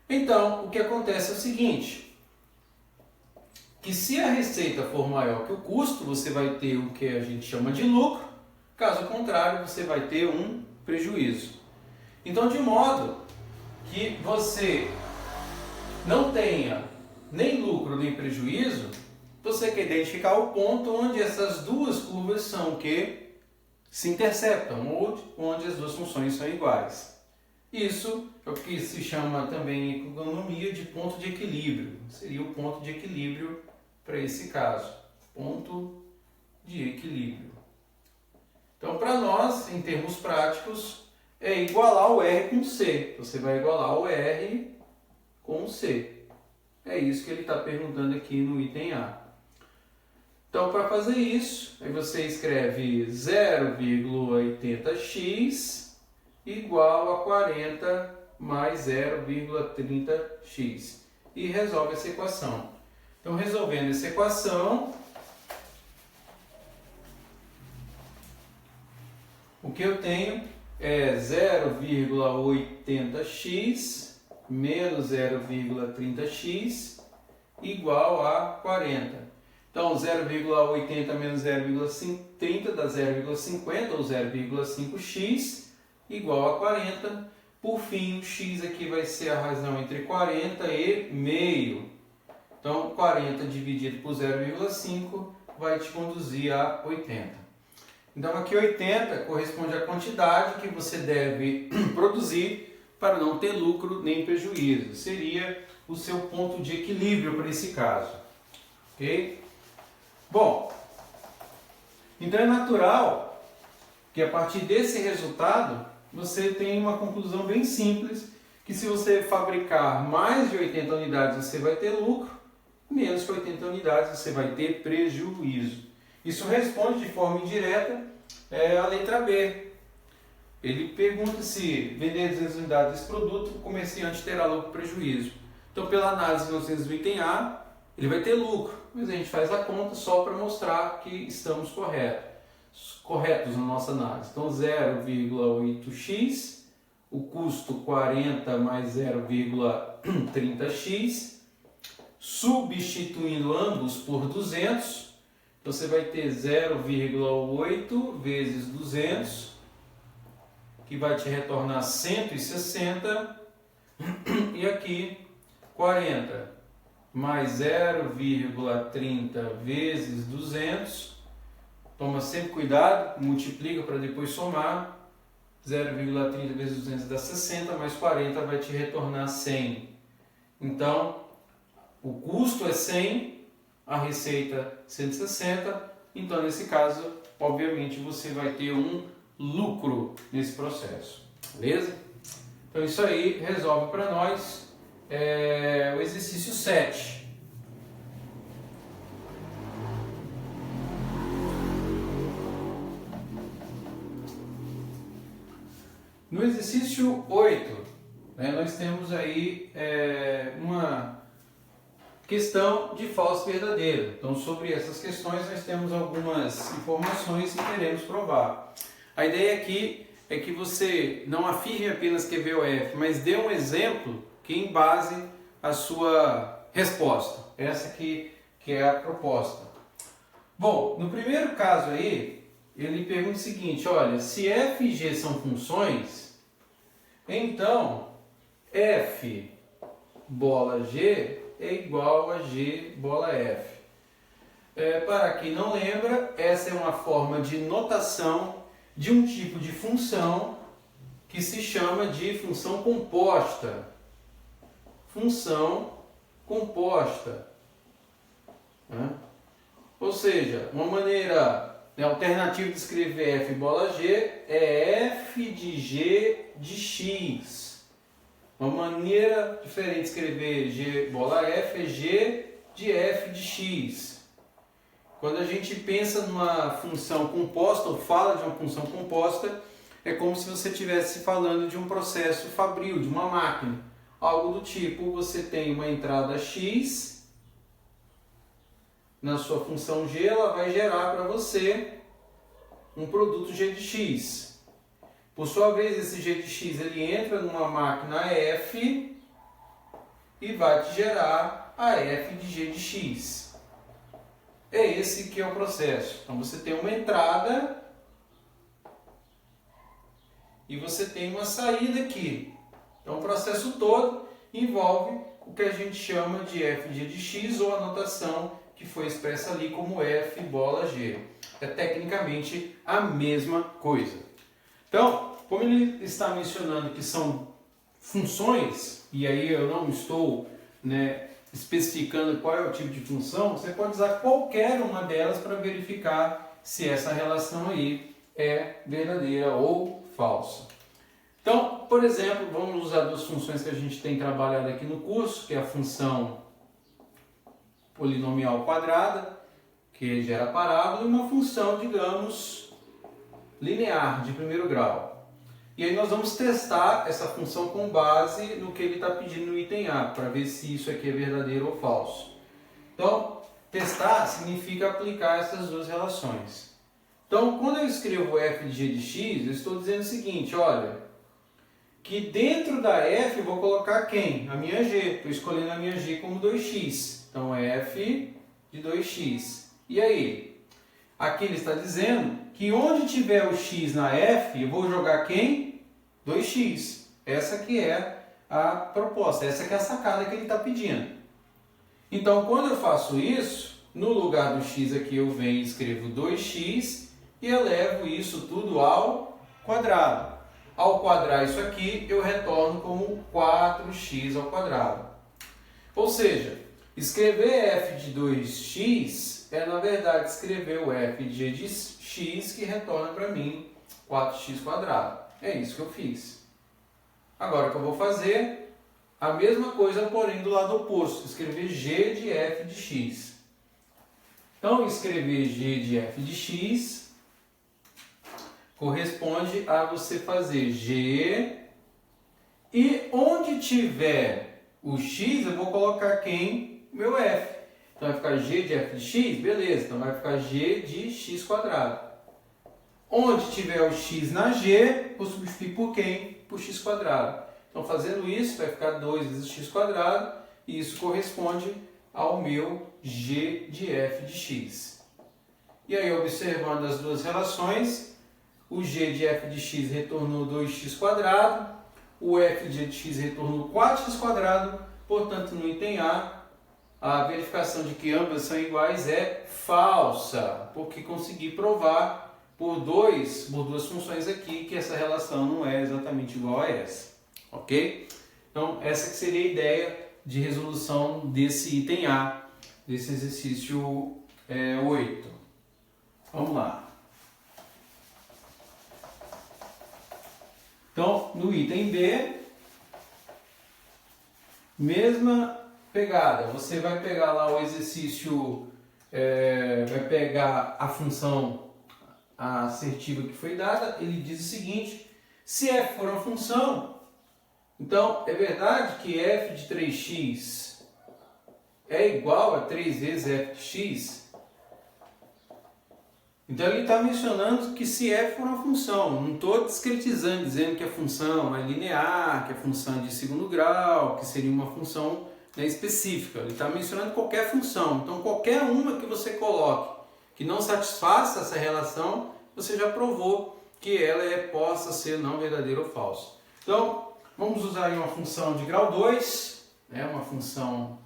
[SPEAKER 1] Então, o que acontece é o seguinte, que se a receita for maior que o custo, você vai ter o que a gente chama de lucro, caso contrário, você vai ter um prejuízo. Então, de modo que você não tenha nem lucro nem prejuízo, você quer identificar o ponto onde essas duas curvas são o que se interceptam, onde as duas funções são iguais. Isso é o que se chama também em economia de ponto de equilíbrio. Seria o ponto de equilíbrio para esse caso. Ponto de equilíbrio. Então, para nós, em termos práticos, é igualar o R com C. Você vai igualar o R com o C. É isso que ele está perguntando aqui no item A. Então, para fazer isso, aí você escreve 0,80x igual a 40 mais 0,30x e resolve essa equação. Então, resolvendo essa equação, o que eu tenho é 0,80x menos 0,30x igual a 40. Então, 0,80 menos 0,30 dá 0,50 ou 0,5x igual a 40. Por fim, o x aqui vai ser a razão entre 40 e meio. Então, 40 dividido por 0,5 vai te conduzir a 80. Então, aqui 80 corresponde à quantidade que você deve produzir para não ter lucro nem prejuízo. Seria o seu ponto de equilíbrio para esse caso. Ok? Bom, então é natural que a partir desse resultado você tenha uma conclusão bem simples, que se você fabricar mais de 80 unidades você vai ter lucro, menos que 80 unidades você vai ter prejuízo. Isso responde de forma indireta a letra B. Ele pergunta se vender 200 unidades desse produto, o comerciante terá lucro ou prejuízo. Então, pela análise que nós temos do item A, ele vai ter lucro, mas a gente faz a conta só para mostrar que estamos corretos na nossa análise. Então, 0,8x, o custo 40 mais 0,30x, substituindo ambos por 200, então você vai ter 0,8 vezes 200, que vai te retornar 160, e aqui 40 mais 0,30 vezes 200, toma sempre cuidado, multiplica para depois somar, 0,30 vezes 200 dá 60, mais 40 vai te retornar 100. Então, o custo é 100, a receita 160, então nesse caso, obviamente, você vai ter um lucro nesse processo, beleza? Então isso aí resolve para nós o exercício 7. No exercício 8, nós temos aí questão de falso e verdadeiro. Então, sobre essas questões, nós temos algumas informações que queremos provar. A ideia aqui é que você não afirme apenas que é VOF, mas dê um exemplo que embase a sua resposta. Essa aqui que é a proposta. Bom, no primeiro caso aí, ele pergunta o seguinte, olha, se f e g são funções, então f bola g é igual a g bola f. Para quem não lembra, essa é uma forma de notação de um tipo de função que se chama de função composta. Função composta. Ou seja, uma maneira alternativa de escrever f bola g é f de g de x. Uma maneira diferente de escrever g bola f é g de f de x. Quando a gente pensa numa função composta ou fala de uma função composta, é como se você estivesse falando de um processo fabril, de uma máquina. Algo do tipo, você tem uma entrada x, na sua função g, ela vai gerar para você um produto g de x. Por sua vez, esse g de x ele entra numa máquina f e vai te gerar a f de g de x. É esse que é o processo. Então você tem uma entrada e você tem uma saída aqui. Então o processo todo envolve o que a gente chama de f de g de x ou a notação que foi expressa ali como f bola g. É tecnicamente a mesma coisa. Então, como ele está mencionando que são funções, e aí eu não estou especificando qual é o tipo de função, você pode usar qualquer uma delas para verificar se essa relação aí é verdadeira ou falsa. Então, por exemplo, vamos usar duas funções que a gente tem trabalhado aqui no curso, que é a função polinomial quadrada, que gera parábola, e uma função, digamos, linear, de primeiro grau. E aí nós vamos testar essa função com base no que ele está pedindo no item A, para ver se isso aqui é verdadeiro ou falso. Então, testar significa aplicar essas duas relações. Então, quando eu escrevo f de g de x, eu estou dizendo o seguinte, olha, que dentro da f eu vou colocar quem? A minha g. Estou escolhendo a minha g como 2x. Então, f de 2x. E aí? Aqui ele está dizendo que onde tiver o x na f, eu vou jogar quem? 2x. Essa que é a proposta, essa que é a sacada que ele está pedindo. Então, quando eu faço isso, no lugar do x aqui eu venho e escrevo 2x e elevo isso tudo ao quadrado. Ao quadrar isso aqui, eu retorno como 4x ao quadrado. Ou seja, escrever f de 2x é, na verdade, escrever o f de g de x que retorna para mim 4x quadrado. É isso que eu fiz. Agora o que eu vou fazer, a mesma coisa, porém do lado oposto, escrever g de f de x. Então, escrever g de f de x corresponde a você fazer g e onde tiver o x, eu vou colocar quem? Meu f. Então vai ficar g de f de x, beleza, então vai ficar g de x quadrado. Onde tiver o x na g, eu substituir por quem? Por x quadrado. Então fazendo isso, vai ficar 2 vezes x quadrado, e isso corresponde ao meu g de f de x. E aí, observando as duas relações, o g de f de x retornou 2x quadrado, o f de g de x retornou 4x quadrado, portanto, no item A verificação de que ambas são iguais é falsa, porque consegui provar por duas funções aqui que essa relação não é exatamente igual a essa. Ok? Então, essa que seria a ideia de resolução desse item A, desse exercício 8. Vamos lá. Então, no item B, mesma pegada. Você vai pegar lá o exercício, vai pegar a função assertiva que foi dada. Ele diz o seguinte: se f for uma função, então é verdade que f de 3x é igual a 3 vezes f de x, então ele está mencionando que se f for uma função, não estou discretizando, dizendo que a função é linear, que a função é de segundo grau, que seria uma função, né, específica. Ele está mencionando qualquer função. Então qualquer uma que você coloque que não satisfaça essa relação, você já provou que ela possa ser não verdadeira ou falsa. Então vamos usar aí uma função de grau 2, né, uma função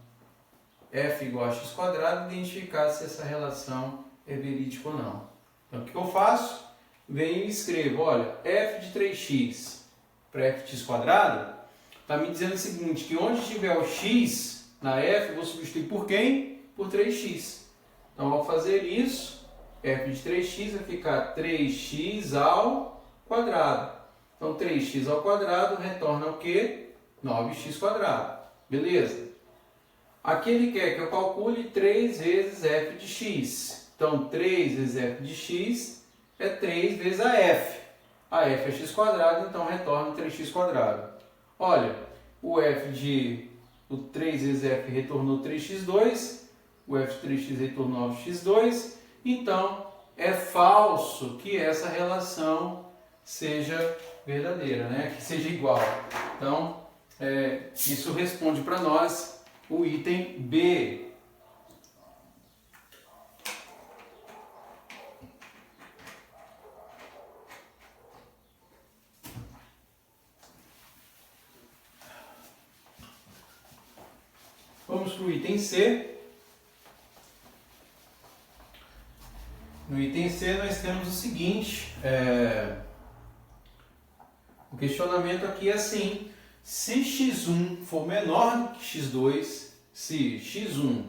[SPEAKER 1] f igual a x quadrado, e identificar se essa relação é verídica ou não. Então, o que eu faço? Venho e escrevo, olha, f de 3x para f de x quadrado, está me dizendo o seguinte, que onde tiver o x na f, eu vou substituir por quem? Por 3x. Então, ao fazer isso, f de 3x vai ficar 3x ao quadrado. Então, 3x ao quadrado retorna o quê? 9x quadrado. Beleza? Aqui ele quer que eu calcule 3 vezes f de x. Então, 3 vezes f de x é 3 vezes a f. A f é x quadrado, então retorna 3x quadrado. Olha, o 3 vezes f retornou 3x2, o f de 3x retornou 9x2. Então, é falso que essa relação seja verdadeira, né? Que seja igual. Então, isso responde para nós o item B. Vamos para o item C. No item C nós temos o seguinte, o questionamento aqui é assim, se x1 for menor do que x2, se x1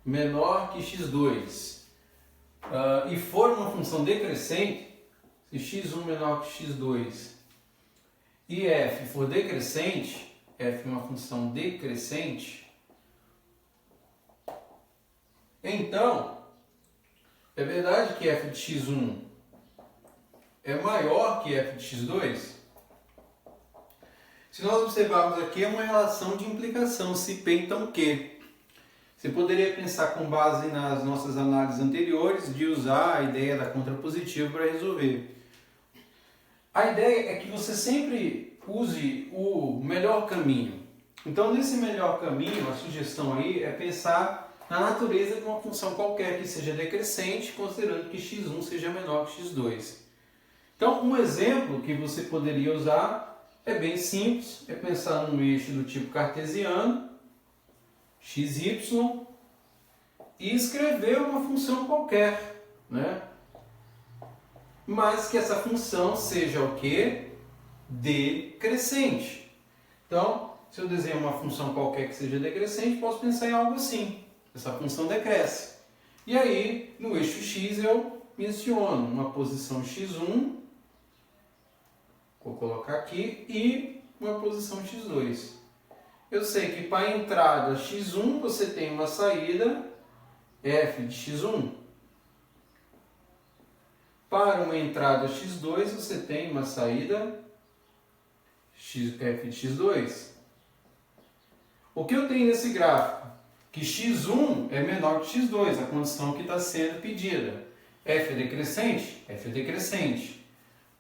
[SPEAKER 1] menor que x2 e for uma função decrescente, se x1 menor que x2 e f for decrescente, f é uma função decrescente, então é verdade que f de x1 é maior que f de x2? Se nós observarmos aqui, é uma relação de implicação, se P então Q. Você poderia pensar com base nas nossas análises anteriores de usar a ideia da contrapositiva para resolver. A ideia é que você sempre use o melhor caminho. Então, nesse melhor caminho, a sugestão aí é pensar na natureza de uma função qualquer que seja decrescente, considerando que x1 seja menor que x2. Então, um exemplo que você poderia usar é bem simples, é pensar num eixo do tipo cartesiano, xy, e escrever uma função qualquer, né? Mas que essa função seja o quê? Decrescente. Então, se eu desenho uma função qualquer que seja decrescente, posso pensar em algo assim. Essa função decresce. E aí, no eixo x, eu menciono uma posição x1, vou colocar aqui, e uma posição x2. Eu sei que para a entrada x1, você tem uma saída f de x1. Para uma entrada x2, você tem uma saída f de x2. O que eu tenho nesse gráfico? Que x1 é menor que x2, a condição que está sendo pedida. F é decrescente? F é decrescente.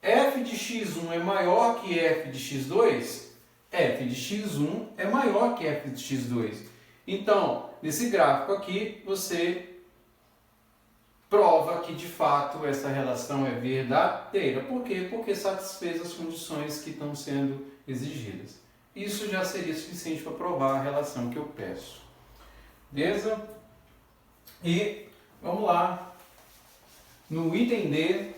[SPEAKER 1] F de x1 é maior que f de x2? F de x1 é maior que f de x2. Então, nesse gráfico aqui, você prova que de fato essa relação é verdadeira. Por quê? Porque satisfez as condições que estão sendo exigidas. Isso já seria suficiente para provar a relação que eu peço. Beleza? E vamos lá. No item D,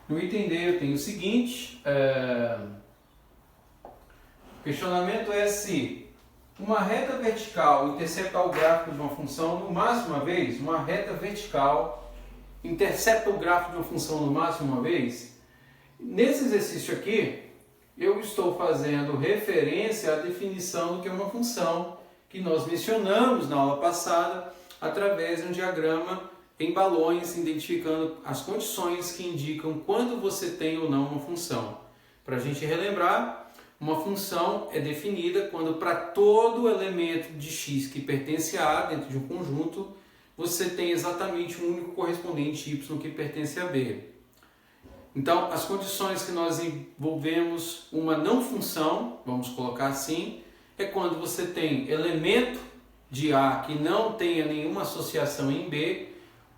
[SPEAKER 1] eu tenho o seguinte, o questionamento é se uma reta vertical interceptar o gráfico de uma função no máximo uma vez, uma reta vertical intercepta o gráfico de uma função no máximo uma vez. Nesse exercício aqui, eu estou fazendo referência à definição do que é uma função que nós mencionamos na aula passada através de um diagrama em balões, identificando as condições que indicam quando você tem ou não uma função. Para a gente relembrar, uma função é definida quando para todo elemento de x que pertence a A dentro de um conjunto, você tem exatamente um único correspondente y que pertence a B. Então, as condições que nós envolvemos uma não função, vamos colocar assim, é quando você tem elemento de A que não tenha nenhuma associação em B,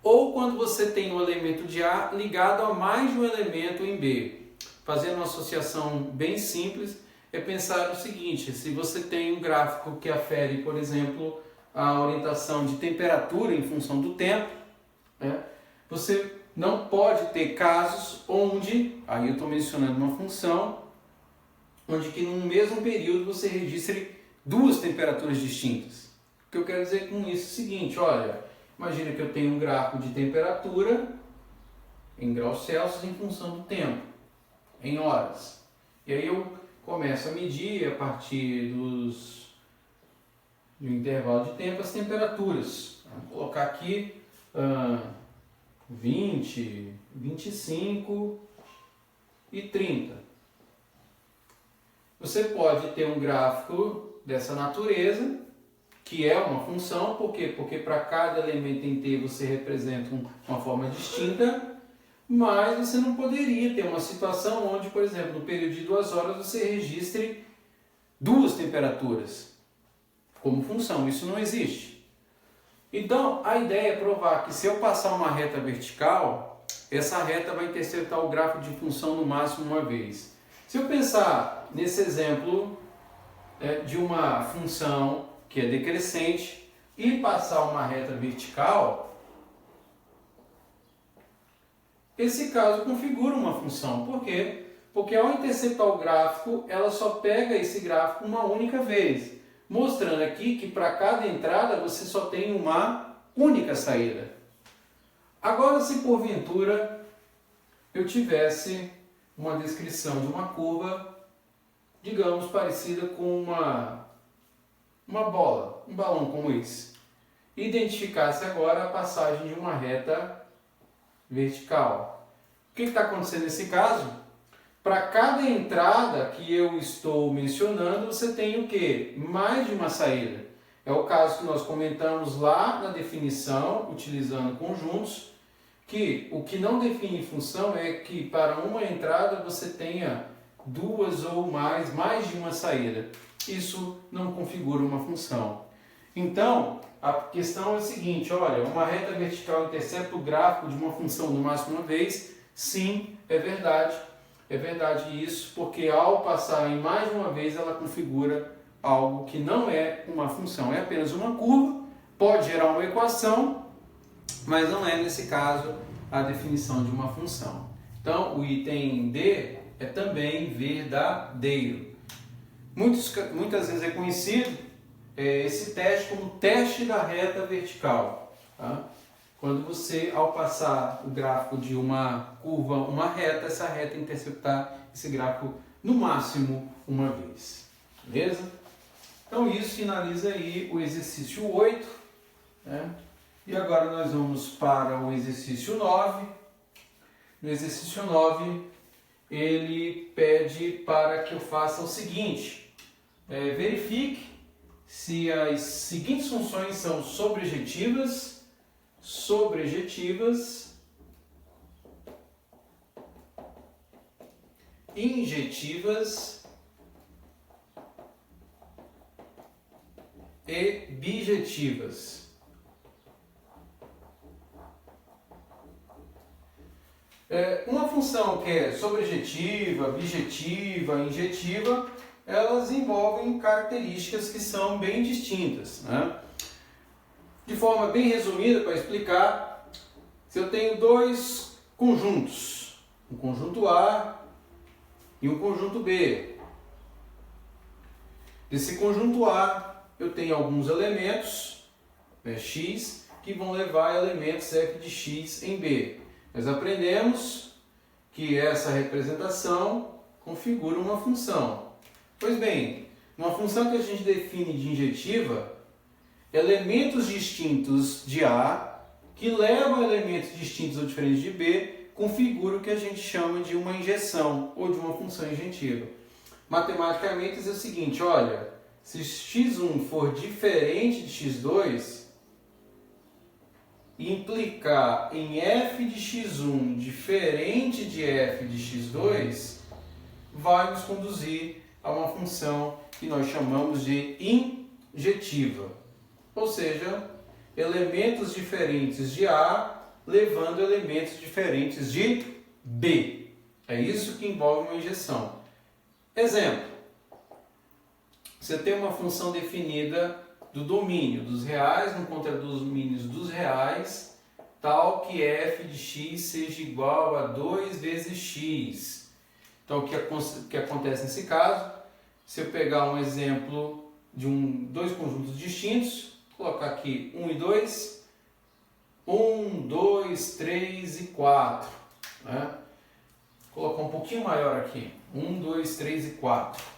[SPEAKER 1] ou quando você tem um elemento de A ligado a mais de um elemento em B. Fazendo uma associação bem simples, é pensar o seguinte: se você tem um gráfico que afere, por exemplo, a orientação de temperatura em função do tempo, né, você não pode ter casos onde, aí eu estou mencionando uma função, onde que no mesmo período você registre duas temperaturas distintas. O que eu quero dizer com isso é o seguinte: olha, imagina que eu tenho um gráfico de temperatura em graus Celsius em função do tempo, em horas. E aí eu começo a medir a partir do intervalo de tempo as temperaturas. Vou colocar aqui 20, 25 e 30. Você pode ter um gráfico dessa natureza, que é uma função, por quê? Porque para cada elemento em T você representa uma forma distinta, mas você não poderia ter uma situação onde, por exemplo, no período de 2 horas você registre duas temperaturas como função. Isso não existe. Então, a ideia é provar que se eu passar uma reta vertical, essa reta vai interceptar o gráfico de função no máximo uma vez. Se eu pensar nesse exemplo de uma função que é decrescente e passar uma reta vertical, esse caso configura uma função. Por quê? Porque ao interceptar o gráfico, ela só pega esse gráfico uma única vez, mostrando aqui que para cada entrada você só tem uma única saída. Agora, se porventura eu tivesse uma descrição de uma curva, digamos, parecida com uma bola, um balão como esse, e identificasse agora a passagem de uma reta vertical. O que está acontecendo nesse caso? Para cada entrada que eu estou mencionando, você tem o quê? Mais de uma saída. É o caso que nós comentamos lá na definição, utilizando conjuntos, que o que não define função é que para uma entrada você tenha duas ou mais de uma saída. Isso não configura uma função. Então, a questão é a seguinte: olha, uma reta vertical intercepta o gráfico de uma função no máximo uma vez? Sim, é verdade. É verdade isso, porque ao passar em mais de uma vez ela configura algo que não é uma função, é apenas uma curva, pode gerar uma equação, mas não é nesse caso a definição de uma função. Então o item D é também verdadeiro. Muitas vezes é conhecido esse teste como teste da reta vertical. Tá? Quando você, ao passar o gráfico de uma curva, uma reta, essa reta interceptar esse gráfico no máximo uma vez. Beleza? Então isso finaliza aí o exercício 8. Né? E agora nós vamos para o exercício 9. No exercício 9, ele pede para que eu faça o seguinte: verifique se as seguintes funções são sobrejetivas, injetivas e bijetivas. Uma função que é sobrejetiva, bijetiva, injetiva, elas envolvem características que são bem distintas, né? De forma bem resumida, para explicar, se eu tenho dois conjuntos, um conjunto A e um conjunto B. Desse conjunto A, eu tenho alguns elementos, x, que vão levar elementos f de x em B. Nós aprendemos que essa representação configura uma função. Pois bem, uma função que a gente define de injetiva, elementos distintos de A, que levam a elementos distintos ou diferentes de B, configura o que a gente chama de uma injeção ou de uma função injetiva. Matematicamente é o seguinte, olha, se x1 for diferente de x2, implicar em f de x1 diferente de f de x2, vai nos conduzir a uma função que nós chamamos de injetiva. Ou seja, elementos diferentes de A levando elementos diferentes de B. É isso que envolve uma injeção. Exemplo. Você tem uma função definida do domínio dos reais no contradomínios dos reais, tal que f de x seja igual a 2 vezes x. Então, o que acontece nesse caso? Se eu pegar um exemplo de dois conjuntos distintos, colocar aqui 1 e 2, 1, 2, 3 e 4. Né? Vou colocar um pouquinho maior aqui, 1, 2, 3 e 4.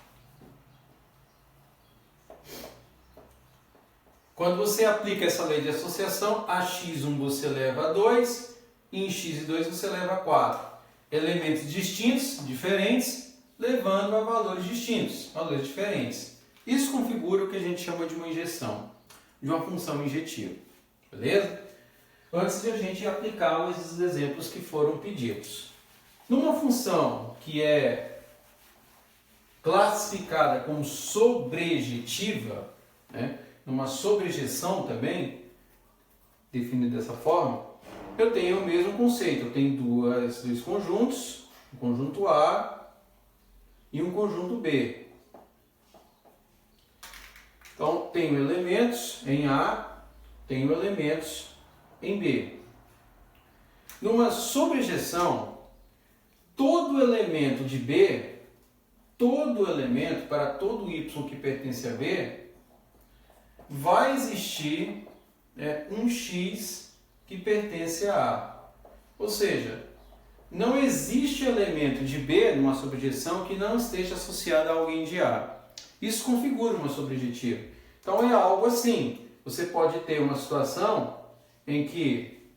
[SPEAKER 1] Quando você aplica essa lei de associação, a x1 você leva a 2, e em x2 você leva a 4. Elementos distintos, diferentes, levando a valores distintos, valores diferentes. Isso configura o que a gente chama de uma injeção, de uma função injetiva. Beleza? Antes de a gente aplicar os exemplos que foram pedidos. Numa função que é classificada como sobrejetiva, né? Numa sobrejeção também, definida dessa forma, eu tenho o mesmo conceito. Eu tenho dois conjuntos, um conjunto A e um conjunto B. Então, tenho elementos em A, tenho elementos em B. Numa sobrejeção, todo elemento de B, todo elemento para todo y que pertence a B, vai existir um x que pertence a A. Ou seja, não existe elemento de B numa sobrejeção que não esteja associado a alguém de A. Isso configura uma sobrejetiva. Então é algo assim. Você pode ter uma situação em que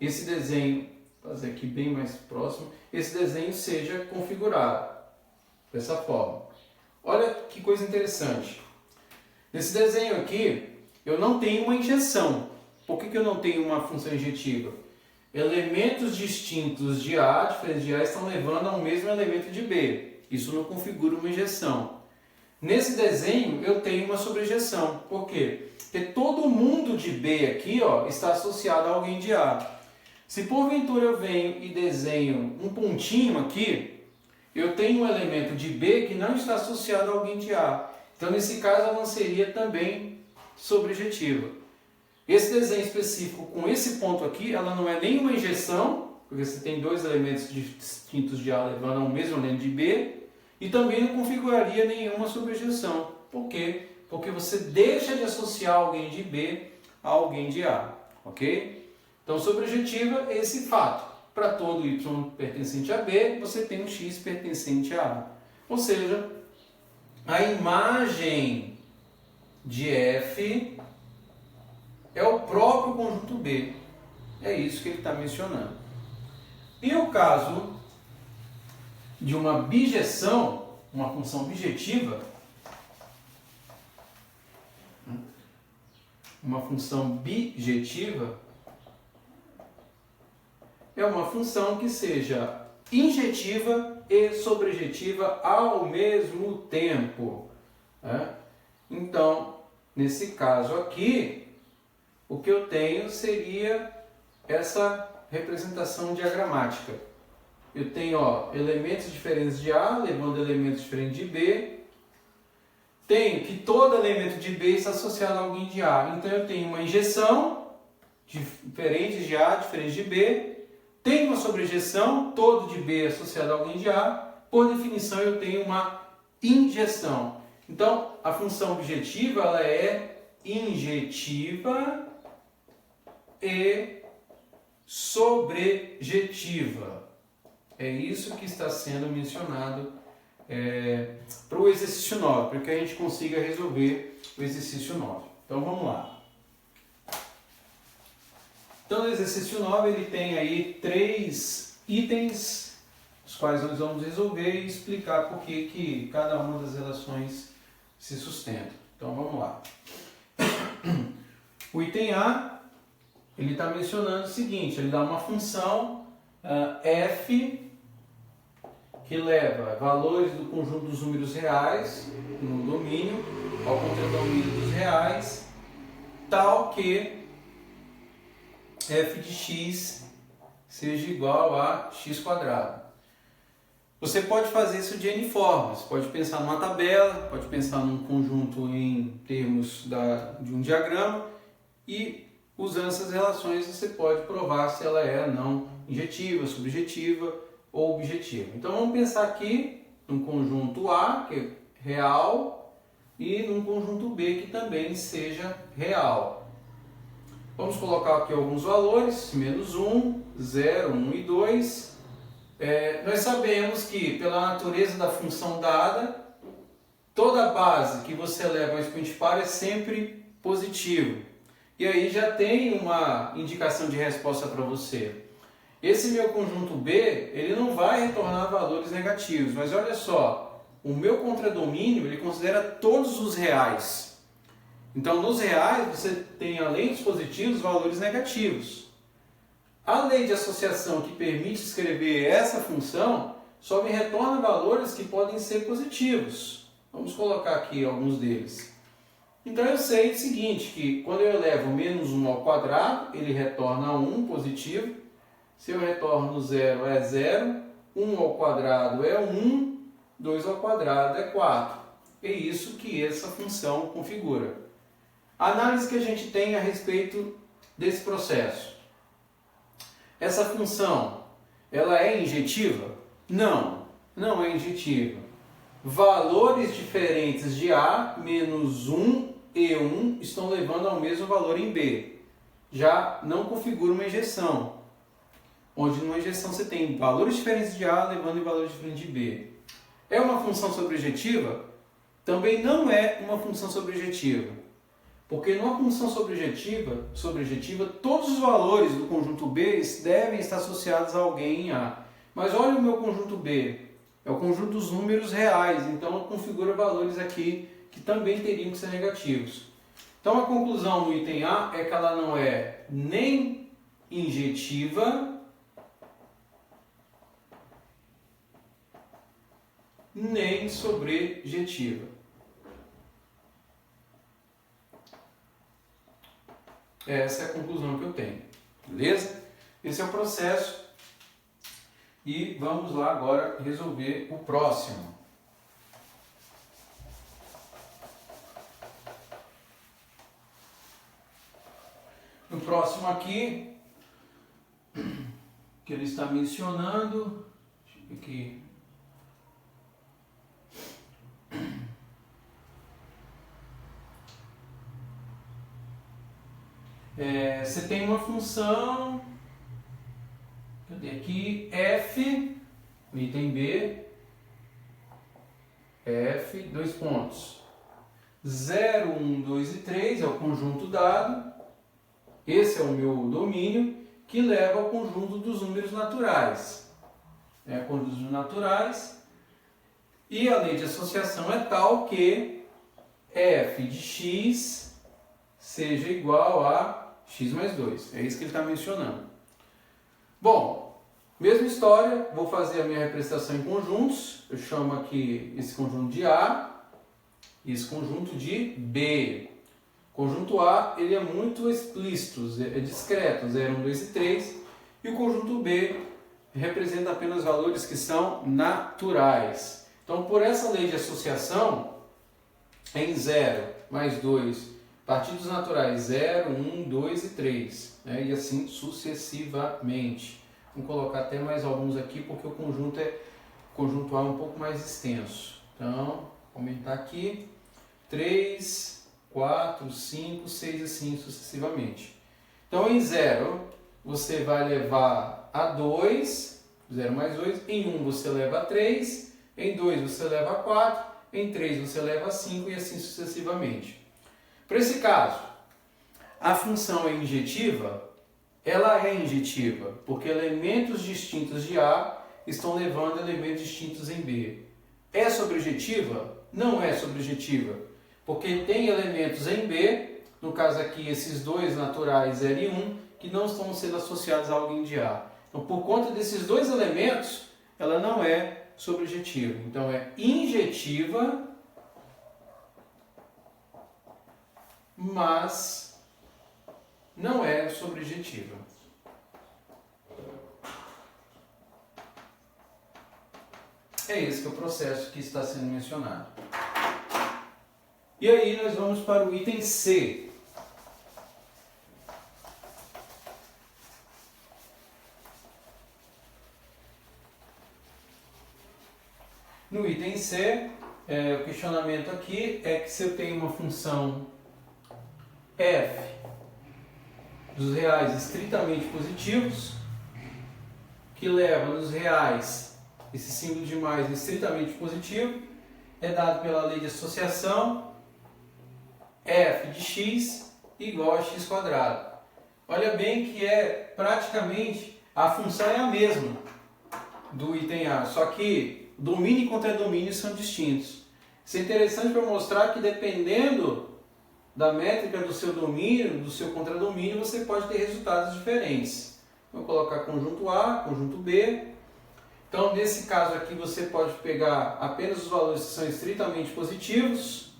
[SPEAKER 1] esse desenho, vou fazer aqui bem mais próximo, esse desenho seja configurado dessa forma. Olha que coisa interessante. Nesse desenho aqui, eu não tenho uma injeção. Por que eu não tenho uma função injetiva? Elementos distintos de A, diferentes de A, estão levando ao mesmo elemento de B. Isso não configura uma injeção. Nesse desenho, eu tenho uma sobrejeção. Por quê? Porque todo mundo de B aqui está associado a alguém de A. Se porventura eu venho e desenho um pontinho aqui, eu tenho um elemento de B que não está associado a alguém de A. Então, nesse caso, ela não seria também sobrejetiva. Esse desenho específico com esse ponto aqui, ela não é nenhuma injeção, porque você tem dois elementos distintos de A levando ao mesmo elemento de B, e também não configuraria nenhuma sobrejeção. Por quê? Porque você deixa de associar alguém de B a alguém de A. Ok? Então, sobrejetiva é esse fato. Para todo y pertencente a B, você tem um x pertencente a A. Ou seja, a imagem de F é o próprio conjunto B. É isso que ele está mencionando. E o caso de uma bijeção, uma função bijetiva, uma função bijetiva é uma função que seja injetiva e sobrejetiva ao mesmo tempo. Então, nesse caso aqui, o que eu tenho seria essa representação diagramática. Eu tenho elementos diferentes de A levando elementos diferentes de B. Tenho que todo elemento de B está associado a alguém de A. Então eu tenho uma injeção, diferentes de A, diferentes de B. Tenho uma sobrejeção, todo de B associado a alguém de A. Por definição, eu tenho uma injeção. Então, a função objetiva ela é injetiva e sobrejetiva. É isso que está sendo mencionado para o exercício 9, para que a gente consiga resolver o exercício 9. Então, vamos lá. Então, no exercício 9, ele tem aí 3 itens, os quais nós vamos resolver e explicar por que cada uma das relações se sustenta. Então, vamos lá. O item A, ele está mencionando o seguinte, ele dá uma função f que leva valores do conjunto dos números reais no domínio ao contradomínio dos reais, tal que f de x seja igual a x quadrado. Você pode fazer isso de N formas, pode pensar numa tabela, pode pensar num conjunto em termos de um diagrama e usando essas relações você pode provar se ela é não injetiva, subjetiva ou objetiva. Então vamos pensar aqui num conjunto A, que é real, e num conjunto B, que também seja real. Vamos colocar aqui alguns valores, menos 1, 0, 1 e 2. Nós sabemos que, pela natureza da função dada, toda base que você leva ao expoente par é sempre positivo. E aí já tem uma indicação de resposta para você. Esse meu conjunto B, ele não vai retornar valores negativos, mas olha só, o meu contradomínio, ele considera todos os reais. Então, nos reais, você tem, além dos positivos, valores negativos. A lei de associação que permite escrever essa função só me retorna valores que podem ser positivos. Vamos colocar aqui alguns deles. Então eu sei o seguinte, que quando eu elevo menos 1 ao quadrado, ele retorna 1 positivo. Se eu retorno 0 é 0, 1 ao quadrado é 1, 2 ao quadrado é 4. É isso que essa função configura. A análise que a gente tem a respeito desse processo. Essa função, ela é injetiva? Não, não é injetiva. Valores diferentes de A, menos 1 e 1, estão levando ao mesmo valor em B. Já não configura uma injeção, onde numa injeção você tem valores diferentes de A levando em valores diferentes de B. É uma função sobrejetiva? Também não é uma função sobrejetiva. Porque numa função sobrejetiva, todos os valores do conjunto B devem estar associados a alguém em A. Mas olha o meu conjunto B, é o conjunto dos números reais, então configura valores aqui que também teriam que ser negativos. Então a conclusão no item A é que ela não é nem injetiva, nem sobrejetiva. Essa é a conclusão que eu tenho. Beleza? Esse é o processo. E vamos lá agora resolver o próximo. No próximo aqui, que ele está mencionando, deixa eu ver aqui. Você tem uma função, cadê aqui, f, no item B, f, 2 pontos, 0, 1, 2 e 3 é o conjunto dado, esse é o meu domínio, que leva ao conjunto dos números naturais. Conjuntos naturais, e a lei de associação é tal que f de x seja igual a x mais 2. É isso que ele está mencionando. Bom, mesma história, vou fazer a minha representação em conjuntos. Eu chamo aqui esse conjunto de A e esse conjunto de B. O conjunto A ele é muito explícito, é discreto, 0, 1, 2 e 3. E o conjunto B representa apenas valores que são naturais. Então, por essa lei de associação, em 0 mais 2, partidos naturais 0, 1, 2 e 3, e assim sucessivamente. Vamos colocar até mais alguns aqui, porque o conjunto A é um pouco mais extenso. Então, vou aumentar aqui, 3, 4, 5, 6 e assim sucessivamente. Então, em 0, você vai levar a 2, 0 mais 2, em 1 você leva a 3, em 2 você leva a 4, em 3 você leva a 5 e assim sucessivamente. Para esse caso, a função é injetiva? ela é injetiva, porque elementos distintos de A estão levando elementos distintos em B. É sobrejetiva? Não é sobrejetiva, porque tem elementos em B, no caso aqui esses dois naturais L1, que não estão sendo associados a alguém de A. Então, por conta desses dois elementos, ela não é sobrejetiva. Então, é injetiva, mas não é sobrejetiva. É esse que é o processo que está sendo mencionado. E aí nós vamos para o item C. No item C, o questionamento aqui é que se eu tenho uma função f dos reais estritamente positivos, que leva nos reais esse símbolo de mais estritamente positivo, é dado pela lei de associação f de x igual a x quadrado. Olha bem que praticamente a função é a mesma do item A, só que domínio e contradomínio são distintos. Isso é interessante para mostrar que dependendo da métrica do seu domínio, do seu contradomínio, você pode ter resultados diferentes. Vou colocar conjunto A, conjunto B. Então, nesse caso aqui, você pode pegar apenas os valores que são estritamente positivos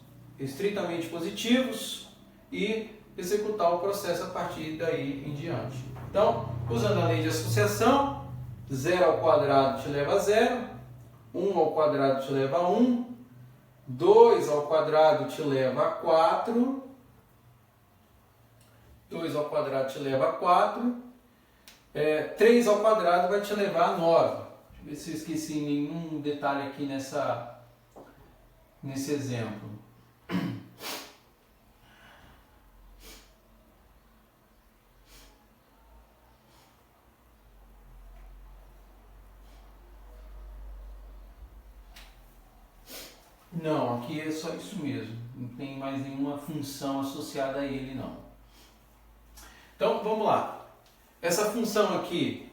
[SPEAKER 1] e executar o processo a partir daí em diante. Então, usando a lei de associação, 0 ao quadrado te leva a 0, 1 ao quadrado te leva a 1, 2 ao quadrado te leva a 4, 2 ao quadrado te leva a 4, 3 ao quadrado vai te levar a 9. Deixa eu ver se eu esqueci nenhum detalhe aqui nesse exemplo. Não, aqui é só isso mesmo. Não tem mais nenhuma função associada a ele, não. Então, vamos lá. Essa função aqui,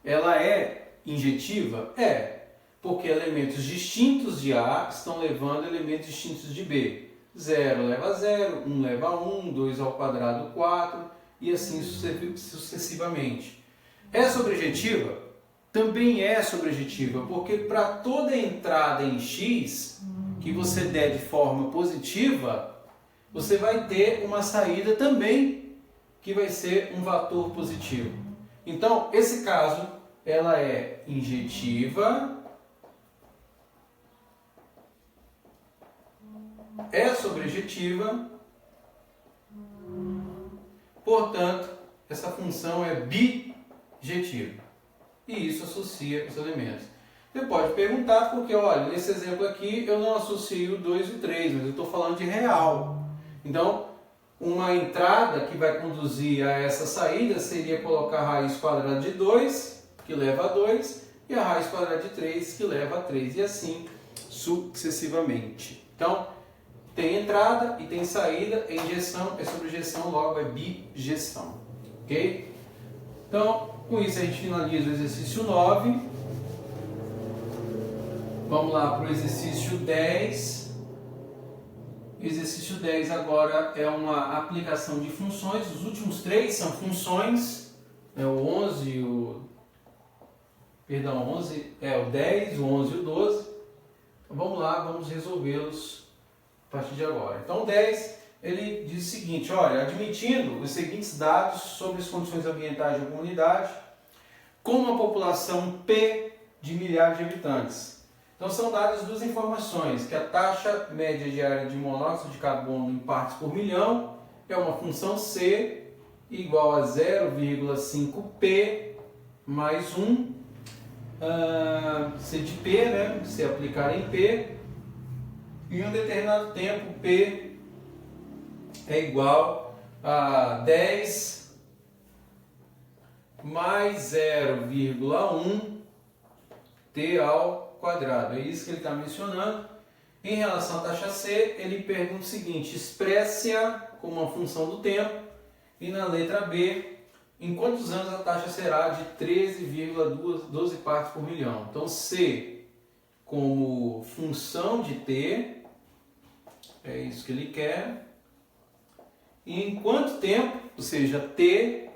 [SPEAKER 1] ela é injetiva? É, porque elementos distintos de A estão levando elementos distintos de B. 0 leva a 0, 1 leva a 1, 2 ao quadrado 4 e assim sucessivamente. É sobrejetiva? Também é sobrejetiva, porque para toda entrada em x que você der de forma positiva, você vai ter uma saída também que vai ser um fator positivo. Então, esse caso, ela é injetiva, é sobrejetiva, portanto, essa função é bijetiva. E isso associa os elementos. Você pode perguntar, porque olha, nesse exemplo aqui eu não associo o 2 e o 3, mas eu estou falando de real. Então, uma entrada que vai conduzir a essa saída seria colocar a raiz quadrada de 2, que leva a 2, e a raiz quadrada de 3, que leva a 3, e assim sucessivamente. Então, tem entrada e tem saída, é injeção, é sobrejeção, logo é bijeção. Ok? Então, com isso a gente finaliza o exercício 9. Vamos lá para o exercício 10. O exercício 10 agora é uma aplicação de funções. Os últimos 3 são funções. O 11, o 10, o 11 e o 12. Então, vamos lá, vamos resolvê-los a partir de agora. Então, o 10, ele diz o seguinte, olha, admitindo os seguintes dados sobre as condições ambientais de uma unidade, com uma população P de milhares de habitantes. Então, são dadas duas informações, que a taxa média diária de monóxido de carbono em partes por milhão é uma função C igual a 0,5P mais 1, C de P, né? Se aplicar em P, em um determinado tempo, P é igual a 10 mais 0,1 T ao quadrado. É isso que ele está mencionando. Em relação à taxa C, ele pergunta o seguinte, expresse-a como uma função do tempo, e na letra B, em quantos anos a taxa será de 13,12 partes por milhão. Então, C como função de T, é isso que ele quer. E em quanto tempo, ou seja, T,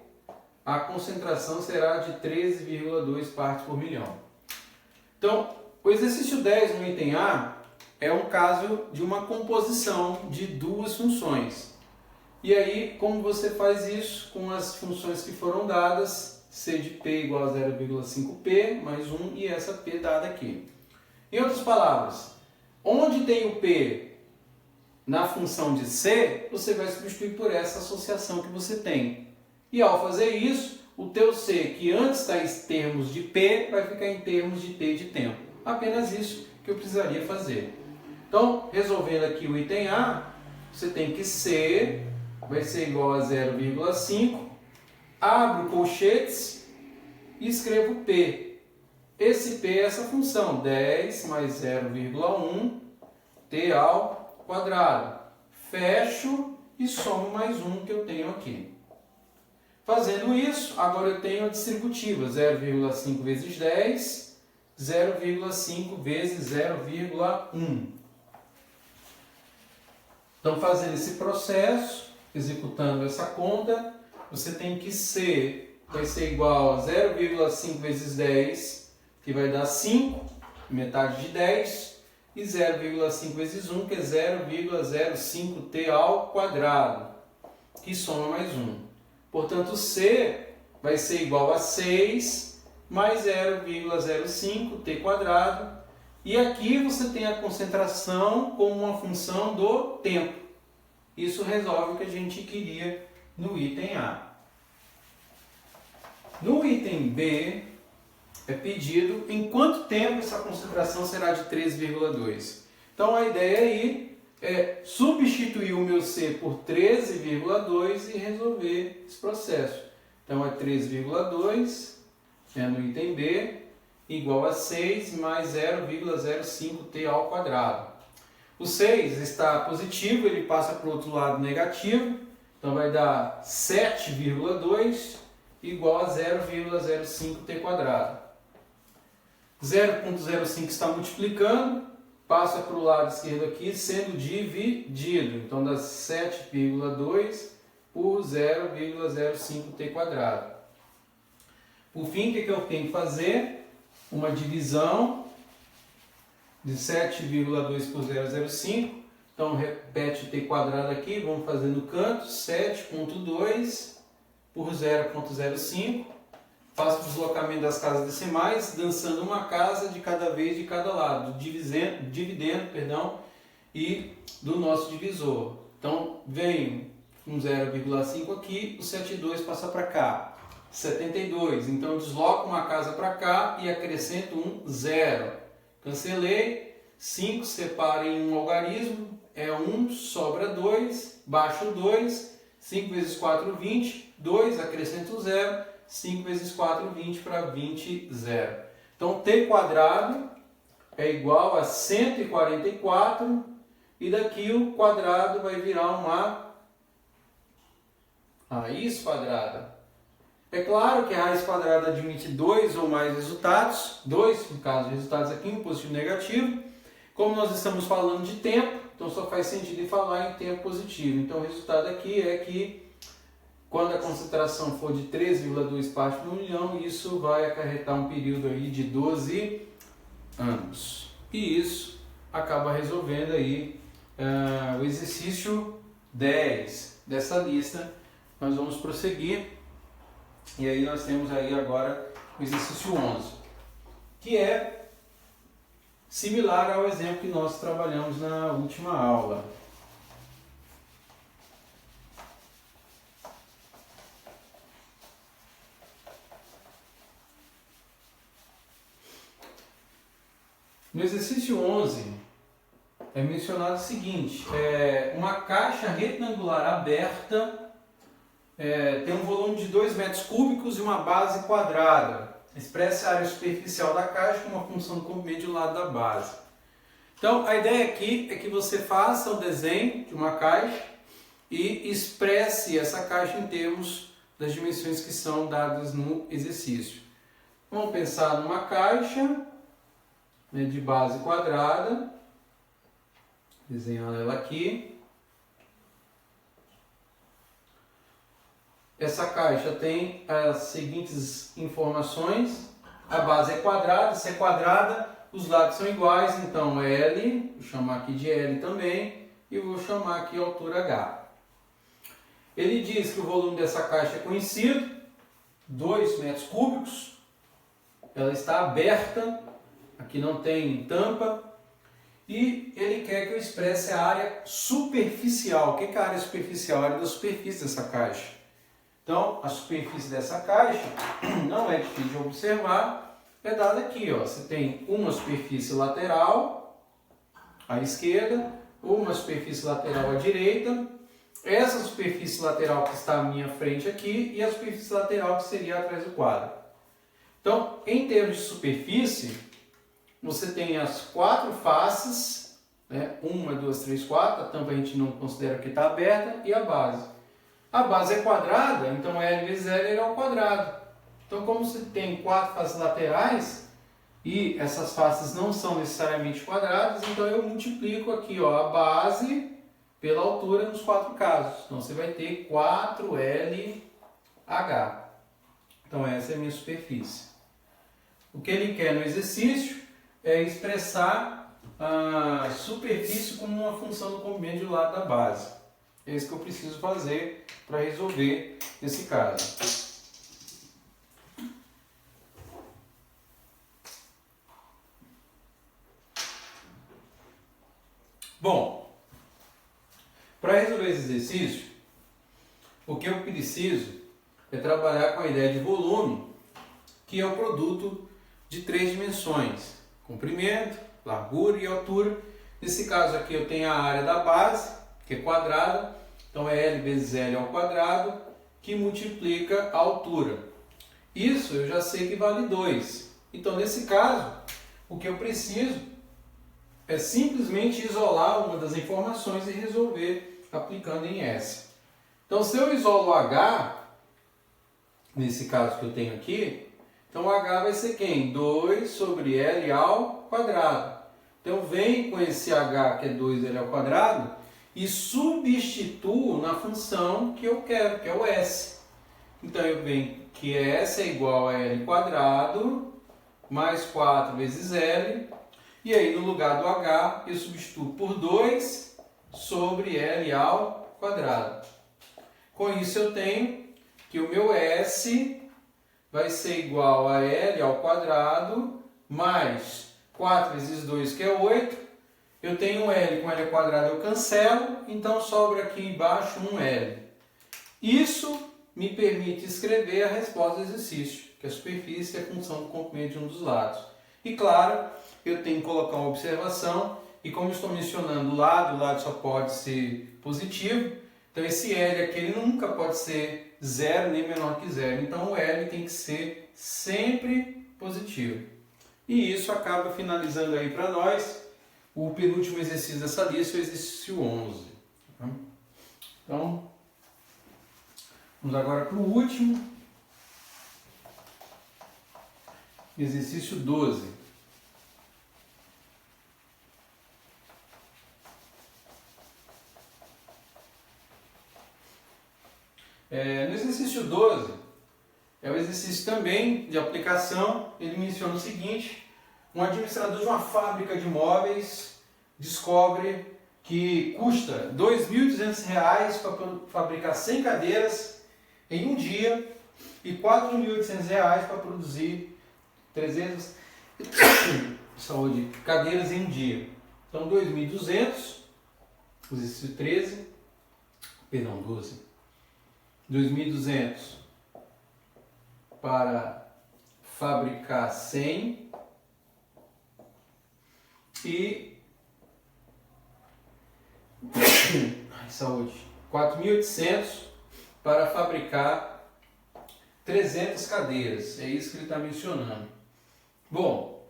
[SPEAKER 1] a concentração será de 13,2 partes por milhão. Então, o exercício 10 no item A é um caso de uma composição de duas funções. E aí, como você faz isso com as funções que foram dadas, C de P igual a 0,5P mais 1 e essa P dada aqui. Em outras palavras, onde tem o P na função de C, você vai substituir por essa associação que você tem. E ao fazer isso, o teu C, que antes está em termos de P, vai ficar em termos de T de tempo. Apenas isso que eu precisaria fazer. Então, resolvendo aqui o item A, você tem que C vai ser igual a 0,5, abro colchetes e escrevo P. Esse P é essa função, 10 mais 0,1, T ao quadrado. Fecho e somo mais 1 que eu tenho aqui. Fazendo isso, agora eu tenho a distributiva, 0,5 vezes 10, 0,5 vezes 0,1. Então, fazendo esse processo, executando essa conta, você tem que C vai ser igual a 0,5 vezes 10, que vai dar 5, metade de 10, e 0,5 vezes 1, que é 0,05t ao quadrado, que soma mais 1. Portanto, C vai ser igual a 6 mais 0,05t quadrado, e aqui você tem a concentração como uma função do tempo. Isso resolve o que a gente queria no item A. No item B, é pedido em quanto tempo essa concentração será de 13,2. Então, a ideia aí é substituir o meu C por 13,2 e resolver esse processo. Então, é 13,2 no item B, igual a 6 mais 0,05t ao quadrado. O 6 está positivo, ele passa para o outro lado negativo, então vai dar 7,2 igual a 0,05t quadrado. 0,05 está multiplicando, passa para o lado esquerdo aqui, sendo dividido. Então dá 7,2 por 0,05t quadrado. Por fim, o que eu tenho que fazer? Uma divisão de 7,2 por 0,05. Então repete t quadrado aqui, vamos fazer no canto, 7,2 por 0,05. Faço o deslocamento das casas decimais, dançando uma casa de cada vez de cada lado, dividendo, e do nosso divisor. Então venho com 0,5 aqui, o 7,2 passa para cá. 72, então desloco uma casa para cá e acrescento um zero. Cancelei, 5 separa em um algarismo, é 1, sobra 2, baixo 2, 5 vezes 4, 20, 2, acrescento 0, 5 vezes 4, 20 para 20, 0. Então, t quadrado é igual a 144 e daqui o quadrado vai virar uma raiz quadrada. É claro que a raiz quadrada admite dois ou mais resultados, dois, no caso, resultados aqui, um positivo e um negativo. Como nós estamos falando de tempo, então só faz sentido falar em tempo positivo. Então o resultado aqui é que quando a concentração for de 3,2 partes por milhão, isso vai acarretar um período aí de 12 anos. E isso acaba resolvendo aí o exercício 10 dessa lista. Nós vamos prosseguir. E aí nós temos aí agora o exercício 11, que é similar ao exemplo que nós trabalhamos na última aula. No exercício 11 é mencionado o seguinte, uma caixa retangular aberta tem um volume de 2 metros cúbicos e uma base quadrada. Expresse a área superficial da caixa com uma função do comprimento de um lado da base. Então, a ideia aqui é que você faça o desenho de uma caixa e expresse essa caixa em termos das dimensões que são dadas no exercício. Vamos pensar numa caixa, né, de base quadrada, desenhando ela aqui. Essa caixa tem as seguintes informações: a base é quadrada, se é quadrada, os lados são iguais, então L, vou chamar aqui de L também, e vou chamar aqui a altura H. Ele diz que o volume dessa caixa é conhecido, 2 metros cúbicos, ela está aberta, aqui não tem tampa, e ele quer que eu expresse a área superficial. O que é a área superficial? A área da superfície dessa caixa. Então, a superfície dessa caixa não é difícil de observar, é dada aqui, ó. Você tem uma superfície lateral à esquerda, uma superfície lateral à direita, essa superfície lateral que está à minha frente aqui e a superfície lateral que seria atrás do quadro. Então, em termos de superfície, você tem as 4 faces, né? 1, 2, 3, 4, a tampa a gente não considera que está aberta, e a base. A base é quadrada, então L vezes L é ao quadrado. Então, como você tem 4 faces laterais, e essas faces não são necessariamente quadradas, então eu multiplico aqui, ó, a base pela altura nos 4 casos. Então, você vai ter 4LH. Então, essa é a minha superfície. O que ele quer no exercício é expressar a superfície como uma função do comprimento de lado da base. É isso que eu preciso fazer para resolver esse caso. Bom, para resolver esse exercício, o que eu preciso é trabalhar com a ideia de volume, que é o produto de 3 dimensões: comprimento, largura e altura. Nesse caso aqui eu tenho a área da base, que é quadrada, então é L vezes L ao quadrado, que multiplica a altura. Isso eu já sei que vale 2. Então, nesse caso, o que eu preciso é simplesmente isolar uma das informações e resolver aplicando em S. Então, se eu isolo H, nesse caso que eu tenho aqui, então H vai ser quem? 2 sobre L ao quadrado. Então, vem com esse H, que é 2L ao quadrado, e substituo na função que eu quero, que é o S. Então, eu venho que S é igual a L quadrado mais 4 vezes L. E aí, no lugar do H, eu substituo por 2 sobre L ao quadrado. Com isso, eu tenho que o meu S vai ser igual a L ao quadrado mais 4 vezes 2, que é 8. Eu tenho L com L ao quadrado, eu cancelo, então sobra aqui embaixo um L. Isso me permite escrever a resposta do exercício, que a superfície é a função do comprimento de um dos lados. E claro, eu tenho que colocar uma observação, e como estou mencionando o lado só pode ser positivo, então esse L aqui ele nunca pode ser 0 nem menor que 0. Então o L tem que ser sempre positivo. E isso acaba finalizando aí para nós o penúltimo exercício dessa lista, o exercício 11. Então, vamos agora para o último, exercício 12. No exercício 12, é o exercício também de aplicação. Ele menciona o seguinte: um administrador de uma fábrica de móveis descobre que custa R$ 2.200 para fabricar 100 cadeiras em um dia e R$ 4.800 para produzir 300 cadeiras em um dia. Então, 2.200, exercício 13, perdão, 12. 2.200 para fabricar 100 e 4.800 para fabricar 300 cadeiras. É isso que ele está mencionando. Bom,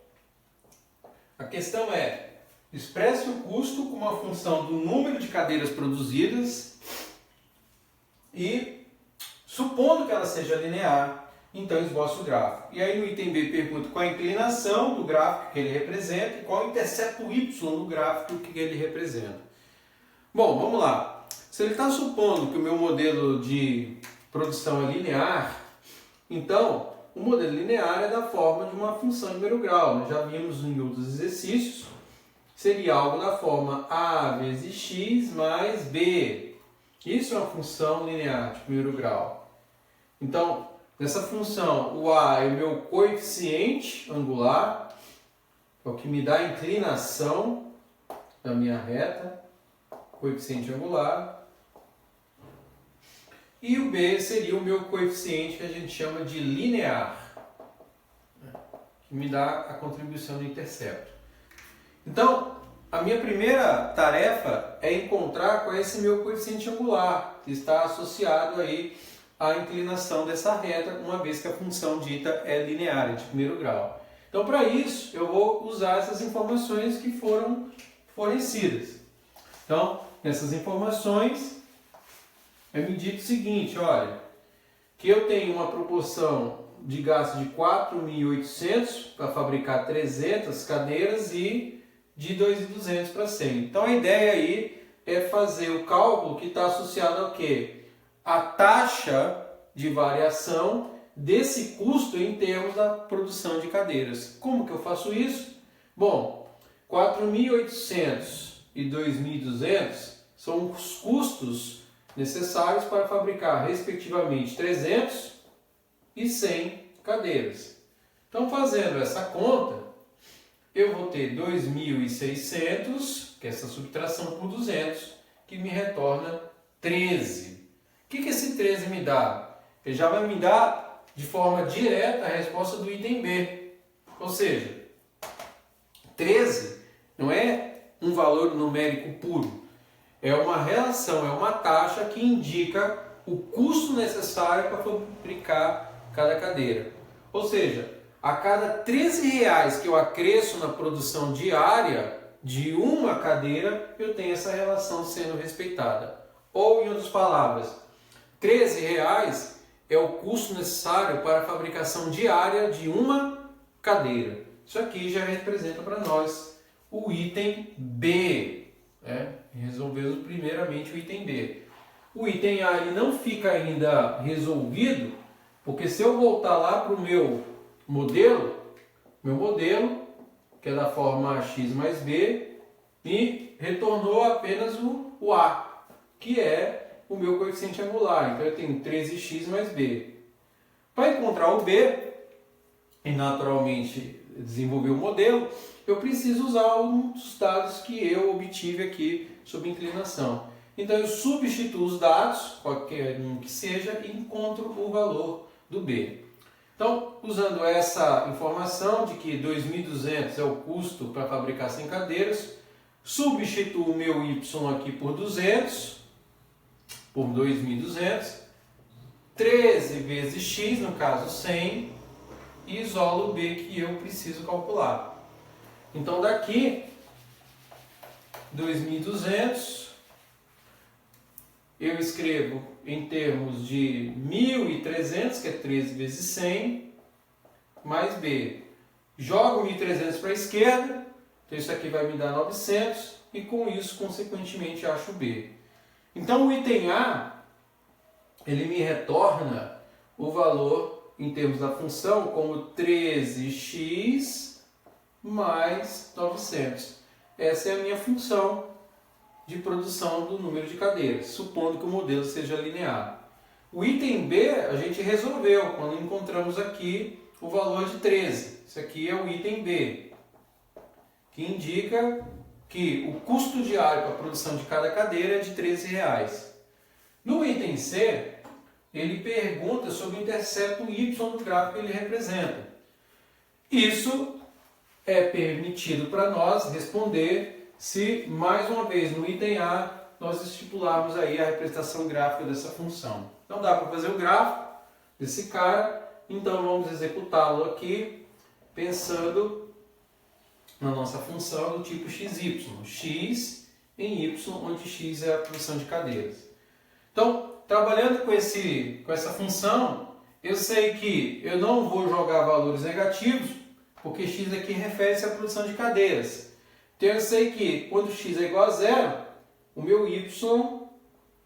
[SPEAKER 1] a questão é: expresse o custo como uma função do número de cadeiras produzidas e Supondo que ela seja linear, então esboço o gráfico. E aí no item B pergunta qual a inclinação do gráfico que ele representa e qual o intercepto y do gráfico que ele representa. Bom, vamos lá. Se ele está supondo que o meu modelo de produção é linear, então o modelo linear é da forma de uma função de primeiro grau. Nós já vimos em outros exercícios. Seria algo da forma a vezes x mais b. Isso é uma função linear de primeiro grau. Então, nessa função, o a é o meu coeficiente angular, é o que me dá a inclinação da minha reta, coeficiente angular. E o b seria o meu coeficiente que a gente chama de linear, que me dá a contribuição do intercepto. Então, a minha primeira tarefa é encontrar qual é esse meu coeficiente angular, que está associado aí à inclinação dessa reta, uma vez que a função dita é linear, é de primeiro grau. Então, para isso, eu vou usar essas informações que foram fornecidas. Então, nessas informações, é me dito o seguinte, olha, que eu tenho uma proporção de gasto de 4.800 para fabricar 300 cadeiras e de 2.200 para 100. Então a ideia aí é fazer o cálculo que está associado ao quê? A taxa de variação desse custo em termos da produção de cadeiras. Como que eu faço isso? Bom, 4.800 e 2.200 são os custos necessários para fabricar, respectivamente, 300 e 100 cadeiras. Então, fazendo essa conta, eu vou ter 2.600, que é essa subtração por 200, que me retorna 13. O que esse 13 me dá? Ele já vai me dar, de forma direta, a resposta do item B. Ou seja, 13 não é um valor numérico puro. É uma relação, é uma taxa que indica o custo necessário para fabricar cada cadeira. Ou seja, a cada R$13 que eu acresço na produção diária de uma cadeira, eu tenho essa relação sendo respeitada. Ou, em outras palavras, R$13 é o custo necessário para a fabricação diária de uma cadeira. Isso aqui já representa para nós o item B. Resolvemos primeiramente o item B. O item A ele não fica ainda resolvido, porque se eu voltar lá para o meu modelo, que é da forma x mais b, me retornou apenas o A, que é o meu coeficiente angular. Então eu tenho 13x mais b. Para encontrar o B, e naturalmente desenvolver o modelo, eu preciso usar um dos dados que eu obtive aqui sob inclinação. Então eu substituo os dados, qualquer um que seja, e encontro o valor do B. Então, usando essa informação de que 2.200 é o custo para fabricar 100 cadeiras, substituo o meu Y aqui por 200, por 2.200, 13 vezes X, no caso 100, e isolo o B que eu preciso calcular. Então, daqui, 2.200, eu escrevo em termos de 1.300, que é 13 vezes 100, mais B. Jogo 1.300 para a esquerda, então isso aqui vai me dar 900, e com isso, consequentemente, acho B. Então, o item A, ele me retorna o valor, em termos da função, como 13x mais 900. Essa é a minha função de produção do número de cadeiras, supondo que o modelo seja linear. O item B a gente resolveu quando encontramos aqui o valor de 13. Isso aqui é o item B, que indica que o custo diário para a produção de cada cadeira é de R$13. No item C, ele pergunta sobre o intercepto Y do gráfico que ele representa. Isso é permitido para nós responder se, mais uma vez, no item A, nós estipularmos aí a representação gráfica dessa função. Então dá para fazer o gráfico desse cara, então vamos executá-lo aqui, pensando na nossa função do tipo XY, x em y, onde x é a produção de cadeiras. Então, trabalhando com essa função, eu sei que eu não vou jogar valores negativos, porque x aqui refere-se à produção de cadeiras. Então eu sei que quando x é igual a zero, o meu y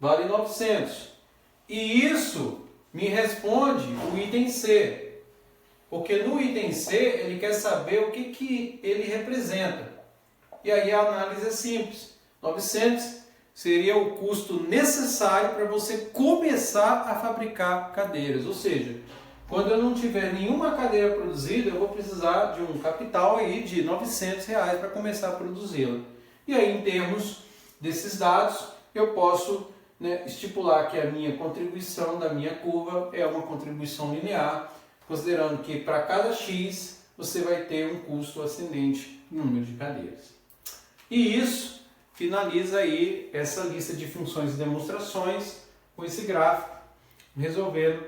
[SPEAKER 1] vale 900. E isso me responde o item C. Porque no item C ele quer saber o que ele representa. E aí a análise é simples. 900 seria o custo necessário para você começar a fabricar cadeiras. Ou seja, quando eu não tiver nenhuma cadeira produzida, eu vou precisar de um capital aí de R$900 para começar a produzi-la. E aí, em termos desses dados, eu posso, estipular que a minha contribuição da minha curva é uma contribuição linear, considerando que para cada x você vai ter um custo ascendente no número de cadeiras. E isso finaliza aí essa lista de funções e demonstrações com esse gráfico, resolvendo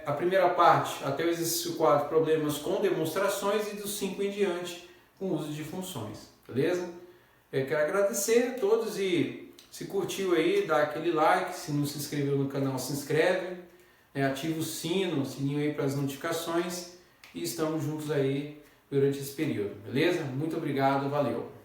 [SPEAKER 1] a primeira parte até o exercício 4, problemas com demonstrações, e dos 5 em diante com uso de funções, beleza? Eu quero agradecer a todos e se curtiu aí, dá aquele like, se não se inscreveu no canal, se inscreve, ativa o sininho aí para as notificações e estamos juntos aí durante esse período, beleza? Muito obrigado, valeu!